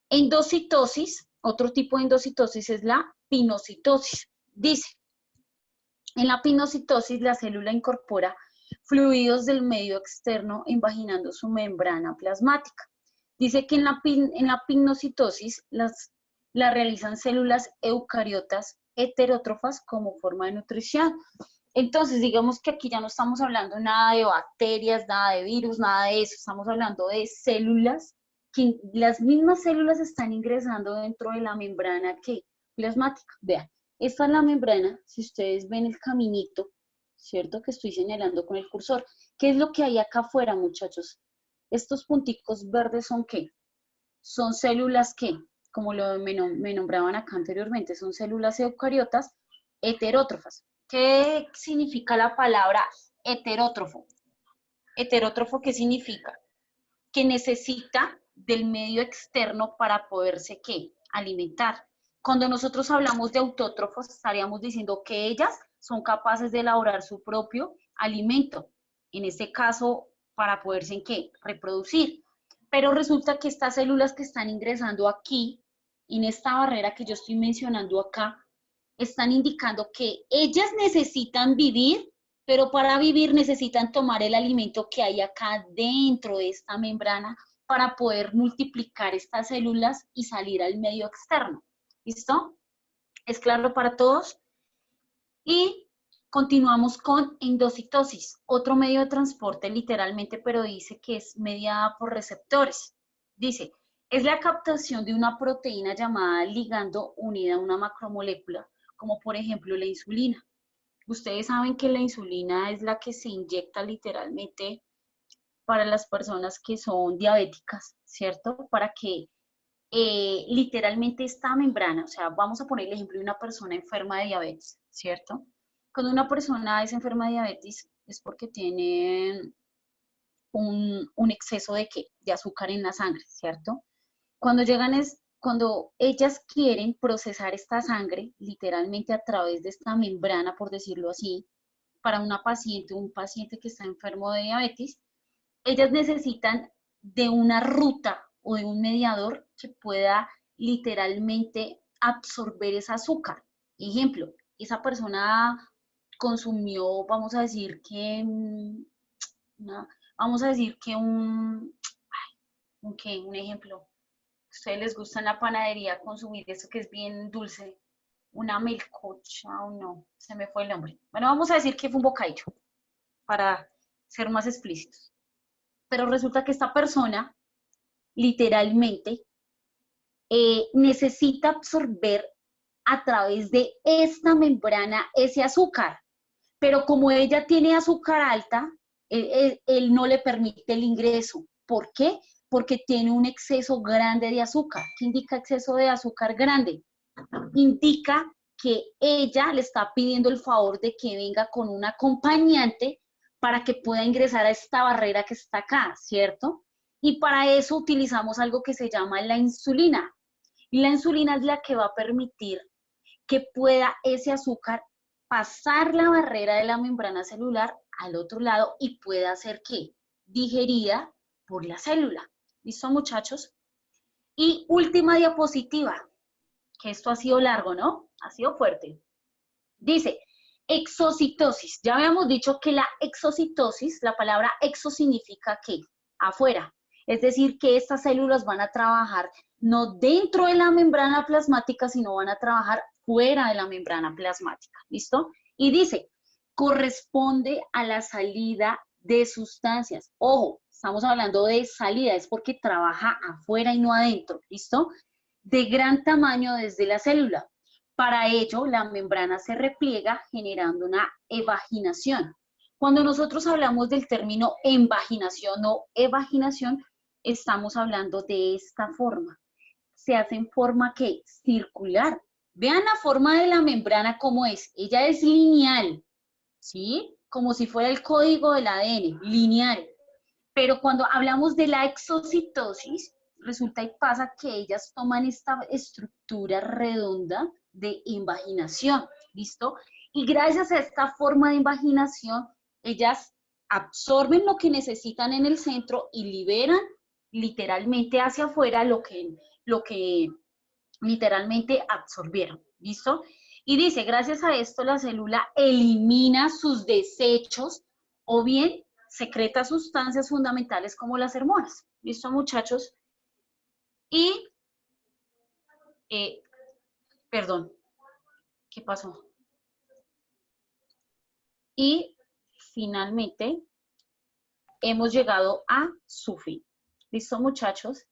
Endocitosis, otro tipo de endocitosis es la pinocitosis. Dice, en la pinocitosis la célula incorpora fluidos del medio externo invaginando su membrana plasmática. Dice que en la pinocitosis la realizan células eucariotas heterótrofas como forma de nutrición. Entonces, digamos que aquí ya no estamos hablando nada de bacterias, nada de virus, nada de eso. Estamos hablando de células, que las mismas células están ingresando dentro de la membrana plasmática. Vean, esta es la membrana, si ustedes ven el caminito, ¿cierto? Que estoy señalando con el cursor. ¿Qué es lo que hay acá afuera, muchachos? Estos punticos verdes son ¿qué? Son células que, como me nombraban acá anteriormente, son células eucariotas heterótrofas. ¿Qué significa la palabra heterótrofo? Heterótrofo, ¿qué significa? Que necesita del medio externo para poderse ¿qué? Alimentar. Cuando nosotros hablamos de autótrofos, estaríamos diciendo que ellas son capaces de elaborar su propio alimento. En este caso, para poderse ¿en qué? Reproducir. Pero resulta que estas células que están ingresando aquí, en esta barrera que yo estoy mencionando acá, están indicando que ellas necesitan vivir, pero para vivir necesitan tomar el alimento que hay acá dentro de esta membrana para poder multiplicar estas células y salir al medio externo. ¿Listo? ¿Es claro para todos? Y continuamos con endocitosis, otro medio de transporte literalmente, pero dice que es mediada por receptores. Dice, es la captación de una proteína llamada ligando unida a una macromolécula, como por ejemplo la insulina. Ustedes saben que la insulina es la que se inyecta literalmente para las personas que son diabéticas, ¿cierto? Para que literalmente esta membrana, o sea, vamos a poner el ejemplo de una persona enferma de diabetes, ¿cierto? Cuando una persona es enferma de diabetes es porque tiene un exceso de ¿qué? De azúcar en la sangre, ¿cierto? Cuando ellas quieren procesar esta sangre, literalmente a través de esta membrana, por decirlo así, para un paciente que está enfermo de diabetes, ellas necesitan de una ruta o de un mediador que pueda literalmente absorber ese azúcar. Ejemplo, esa persona consumió, vamos a decir que un ejemplo, a ustedes les gusta en la panadería consumir eso que es bien dulce, una melcocha o no, se me fue el nombre. Bueno, vamos a decir que fue un bocadillo, para ser más explícitos. Pero resulta que esta persona, literalmente, necesita absorber a través de esta membrana ese azúcar. Pero como ella tiene azúcar alta, él no le permite el ingreso. ¿Por qué? Porque tiene un exceso grande de azúcar. ¿Qué indica exceso de azúcar grande? Indica que ella le está pidiendo el favor de que venga con un acompañante para que pueda ingresar a esta barrera que está acá, ¿cierto? Y para eso utilizamos algo que se llama la insulina. Y la insulina es la que va a permitir que pueda ese azúcar pasar la barrera de la membrana celular al otro lado y pueda ser ¿qué? Digerida por la célula. ¿Listo, muchachos? Y última diapositiva, que esto ha sido largo, ¿no? Ha sido fuerte. Dice, exocitosis. Ya habíamos dicho que la exocitosis, la palabra exo significa ¿qué? Afuera. Es decir, que estas células van a trabajar no dentro de la membrana plasmática, sino van a trabajar fuera de la membrana plasmática. ¿Listo? Y dice, corresponde a la salida de sustancias. Ojo, estamos hablando de salida, es porque trabaja afuera y no adentro. ¿Listo? De gran tamaño desde la célula. Para ello, la membrana se repliega generando una evaginación. Cuando nosotros hablamos del término invaginación o evaginación, estamos hablando de esta forma. Se hace en forma que circular. Vean la forma de la membrana como es. Ella es lineal, ¿sí? Como si fuera el código del ADN, lineal. Pero cuando hablamos de la exocitosis, resulta y pasa que ellas toman esta estructura redonda de invaginación, ¿listo? Y gracias a esta forma de invaginación, ellas absorben lo que necesitan en el centro y liberan literalmente hacia afuera lo que literalmente absorbieron, ¿listo? Y dice, gracias a esto la célula elimina sus desechos o bien secreta sustancias fundamentales como las hormonas, ¿listo, muchachos? Y, perdón, ¿qué pasó? Y finalmente hemos llegado a su fin. ¿Listo, muchachos?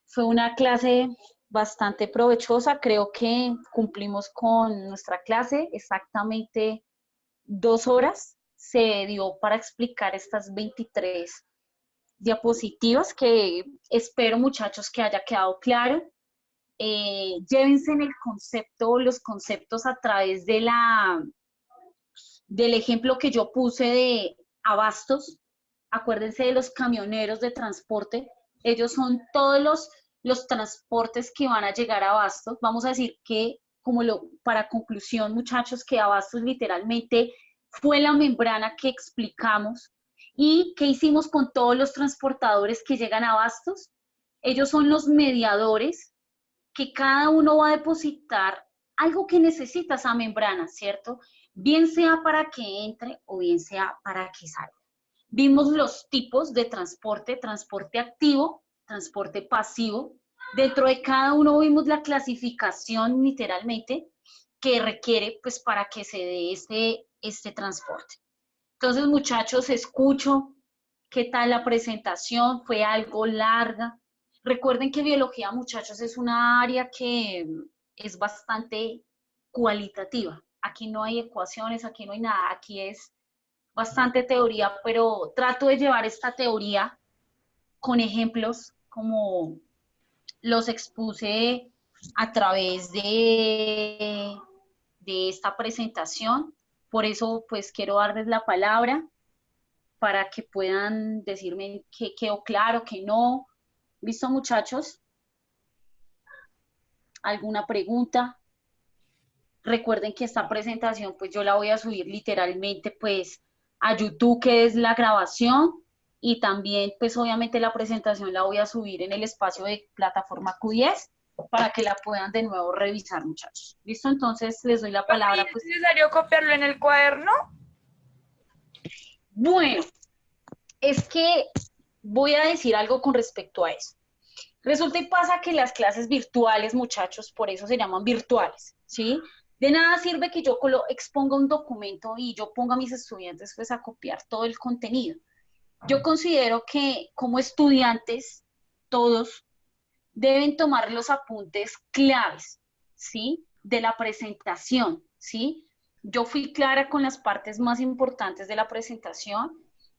Fue una clase bastante provechosa. Creo que cumplimos con nuestra clase exactamente 2 horas. Se dio para explicar estas 23 diapositivas que espero, muchachos, que haya quedado claro. Llévense en el concepto, los conceptos a través de del ejemplo que yo puse de abastos. Acuérdense de los camioneros de transporte. Ellos son todos los transportes que van a llegar a abastos. Vamos a decir que, para conclusión, muchachos, que abastos literalmente fue la membrana que explicamos. ¿Y qué hicimos con todos los transportadores que llegan a abastos? Ellos son los mediadores que cada uno va a depositar algo que necesita esa membrana, ¿cierto? Bien sea para que entre o bien sea para que salga. Vimos los tipos de transporte, transporte activo, transporte pasivo. Dentro de cada uno vimos la clasificación literalmente que requiere pues para que se dé este transporte. Entonces, muchachos, escucho qué tal la presentación, fue algo larga. Recuerden que biología, muchachos, es una área que es bastante cualitativa. Aquí no hay ecuaciones, aquí no hay nada, aquí es bastante teoría, pero trato de llevar esta teoría con ejemplos como los expuse a través de esta presentación. Por eso, pues, quiero darles la palabra para que puedan decirme qué quedó claro, qué no. ¿Listo, muchachos? ¿Alguna pregunta? Recuerden que esta presentación, pues, yo la voy a subir literalmente, pues, a YouTube, que es la grabación, y también, pues, obviamente la presentación la voy a subir en el espacio de plataforma Q10 para que la puedan de nuevo revisar, muchachos. ¿Listo? Entonces, les doy la palabra. ¿Es necesario copiarlo en el cuaderno? Bueno, es que voy a decir algo con respecto a eso. Resulta y pasa que las clases virtuales, muchachos, por eso se llaman virtuales, ¿sí? De nada sirve que yo exponga un documento y yo ponga a mis estudiantes pues a copiar todo el contenido. Yo considero que como estudiantes, todos deben tomar los apuntes claves, ¿sí? De la presentación, ¿sí? Yo fui clara con las partes más importantes de la presentación,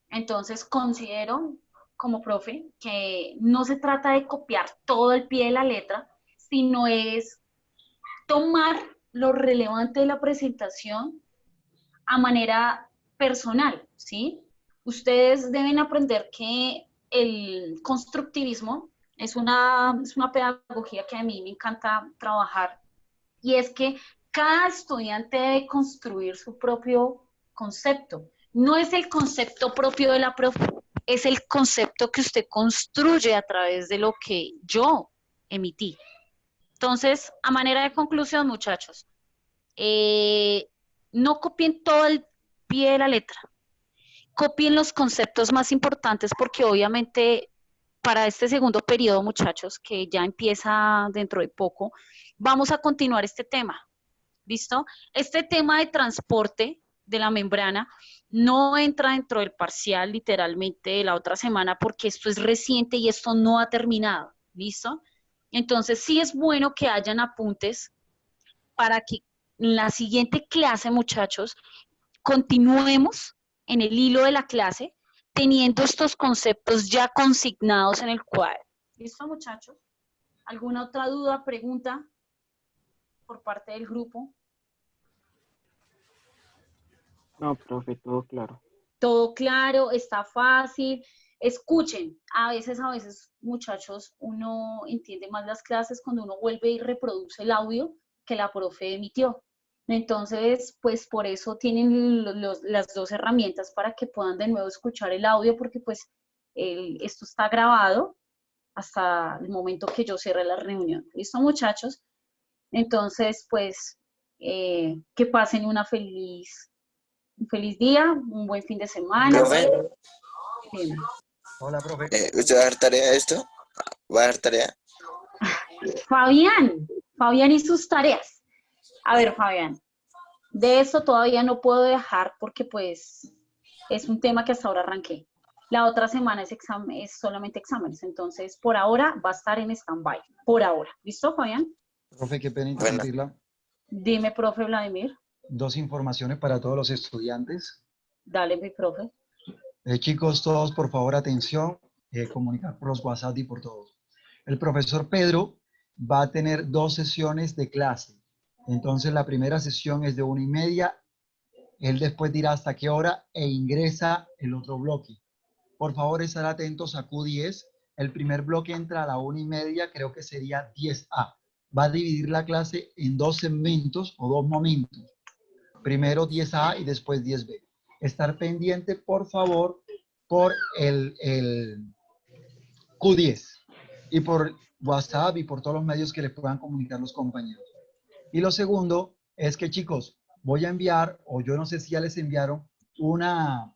entonces considero como profe que no se trata de copiar todo el pie de la letra, sino es tomar lo relevante de la presentación a manera personal, ¿sí? Ustedes deben aprender que el constructivismo es una pedagogía que a mí me encanta trabajar, y es que cada estudiante debe construir su propio concepto. No es el concepto propio de la profe, es el concepto que usted construye a través de lo que yo emití. Entonces, a manera de conclusión, muchachos, no copien todo el pie de la letra, copien los conceptos más importantes, porque obviamente para este segundo periodo, muchachos, que ya empieza dentro de poco, vamos a continuar este tema, ¿listo? Este tema de transporte de la membrana no entra dentro del parcial literalmente de la otra semana, porque esto es reciente y esto no ha terminado, ¿listo? Entonces sí es bueno que hayan apuntes para que en la siguiente clase, muchachos, continuemos en el hilo de la clase, teniendo estos conceptos ya consignados en el cuadro. ¿Listo, muchachos? ¿Alguna otra duda, pregunta por parte del grupo? No, profe, todo claro. Todo claro, está fácil. Escuchen, a veces, muchachos, uno entiende más las clases cuando uno vuelve y reproduce el audio que la profe emitió. Entonces, pues por eso tienen las dos herramientas para que puedan de nuevo escuchar el audio, porque pues esto está grabado hasta el momento que yo cierre la reunión. ¿Listo, muchachos? Entonces, pues, que pasen un feliz día, un buen fin de semana. Profe, Bien. Hola, profe. ¿usted va a dar tarea de esto? ¿Va a dar tarea? Fabián y sus tareas. A ver, Fabián, de eso todavía no puedo dejar porque pues es un tema que hasta ahora arranqué. La otra semana es solamente exámenes, entonces por ahora va a estar en stand-by, por ahora. ¿Listo, Fabián? Profe, qué pena interrumpirla. Dime, profe Vladimir. 2 informaciones para todos los estudiantes. Dale, mi profe. Chicos, todos por favor atención, comunicar por los WhatsApp y por todos. El profesor Pedro va a tener 2 sesiones de clase. Entonces la primera sesión es de 1:30, él después dirá hasta qué hora e ingresa el otro bloque. Por favor, estar atentos a Q10. El primer bloque entra a la 1:30, creo que sería 10A. Va a dividir la clase en 2 segmentos o 2 momentos. Primero 10A y después 10B. Estar pendiente, por favor, por el Q10 y por WhatsApp y por todos los medios que les puedan comunicar los compañeros. Y lo segundo es que, chicos, voy a enviar, o yo no sé si ya les enviaron, una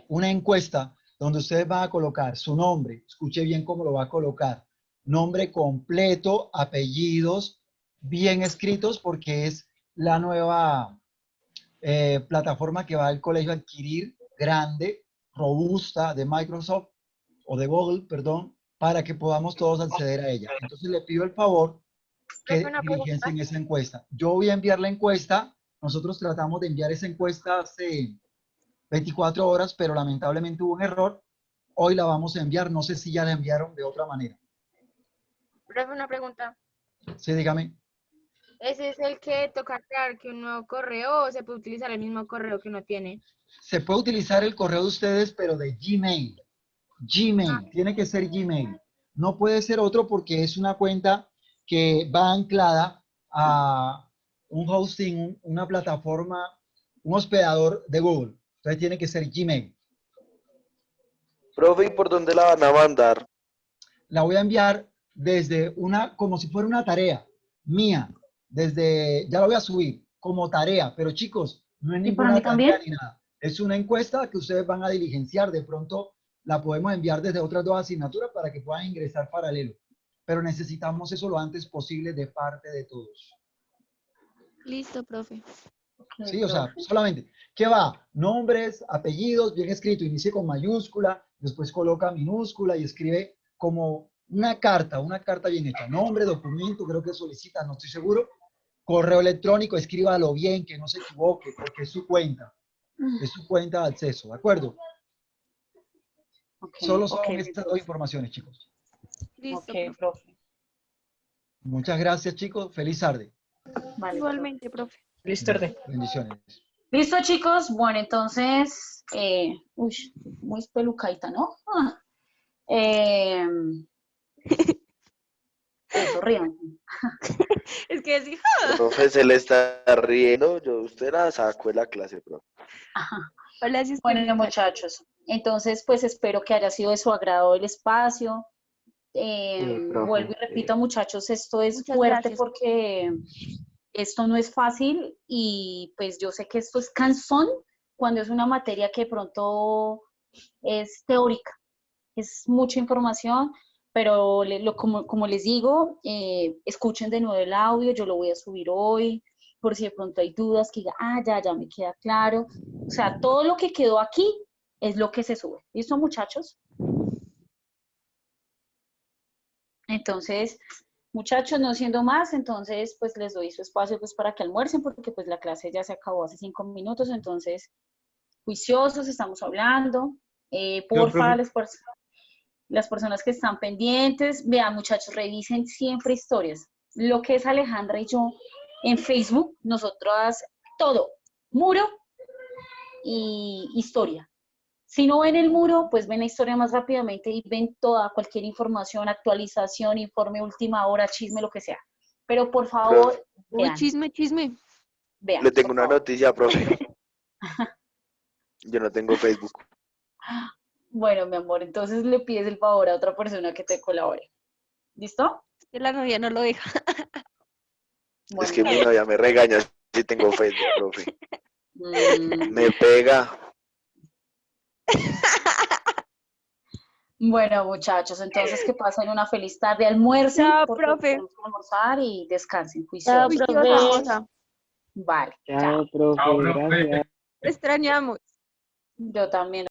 encuesta donde ustedes van a colocar su nombre. Escuche bien cómo lo va a colocar. Nombre completo, apellidos, bien escritos, porque es la nueva plataforma que va el colegio a adquirir, grande, robusta, de Microsoft o de Google, perdón, para que podamos todos acceder a ella. Entonces le pido el favor que diligencien esa encuesta. Yo voy a enviar la encuesta. Nosotros tratamos de enviar esa encuesta hace 24 horas, pero lamentablemente hubo un error. Hoy la vamos a enviar. No sé si ya la enviaron de otra manera. Profe, una pregunta. Sí, dígame. ¿Ese es el que toca crear que un nuevo correo o se puede utilizar el mismo correo que uno tiene? Se puede utilizar el correo de ustedes, pero de Gmail. Gmail, tiene que ser Gmail. No puede ser otro porque es una cuenta que va anclada a un hosting, una plataforma, un hospedador de Google. Entonces tiene que ser Gmail. Profe, ¿y por dónde la van a mandar? La voy a enviar desde como si fuera una tarea mía. Ya la voy a subir como tarea. Pero chicos, no es ninguna tarea ni nada. Es una encuesta que ustedes van a diligenciar. De pronto la podemos enviar desde otras 2 asignaturas para que puedan ingresar paralelo. Pero necesitamos eso lo antes posible de parte de todos. Listo, profe. Sí, o sea, solamente, ¿qué va? Nombres, apellidos, bien escrito, inicie con mayúscula, después coloca minúscula y escribe como una carta bien hecha. Nombre, documento, creo que solicita, no estoy seguro. Correo electrónico, escríbalo bien, que no se equivoque, porque es su cuenta. Es su cuenta de acceso, ¿de acuerdo? Solo son estas 2 informaciones, chicos. Listo, profe. Muchas gracias, chicos. Feliz tarde. Vale, igualmente, profe. Listo. Bendiciones. Listo, chicos. Bueno, entonces, muy espelucaita, ¿no? Eso, rían. Es que es hija. Profe, se le está riendo. Usted la sacó de la clase, profe. Hola, si bueno, muchachos, entonces, pues espero que haya sido de su agrado el espacio. Vuelvo y repito, muchachos, esto es Muchas fuerte gracias. porque esto no es fácil y pues yo sé que esto es cansón cuando es una materia que de pronto es teórica, es mucha información, pero como les digo, escuchen de nuevo el audio, yo lo voy a subir hoy, por si de pronto hay dudas, que diga, ya me queda claro. O sea, todo lo que quedó aquí es lo que se sube. ¿Listo, muchachos? Entonces, muchachos, no siendo más, entonces pues les doy su espacio pues para que almuercen porque pues la clase ya se acabó hace 5 minutos, entonces juiciosos, estamos hablando. Porfa, las personas que están pendientes, vean muchachos, revisen siempre historias. Lo que es Alejandra y yo en Facebook, nosotras todo, muro y historia. Si no ven el muro, pues ven la historia más rápidamente y ven toda, cualquier información, actualización, informe, última hora, chisme, lo que sea. Pero por favor, Uy, vean, chisme. vean. Le tengo por una favor. noticia, profe. Yo no tengo Facebook. Bueno, mi amor, entonces le pides el favor a otra persona que te colabore. ¿Listo? Que la novia no lo deja. Es que mi novia me regaña si tengo Facebook, profe. Me pega. Bueno, muchachos, entonces que pasen una feliz tarde, almuercen, Chao, porque profe. tenemos que almorzar y descansen, Chao, juiciosos. profe. Juiciosa. Vale, Chao, chao. profe, Chao, profe. gracias. Te extrañamos. Yo también.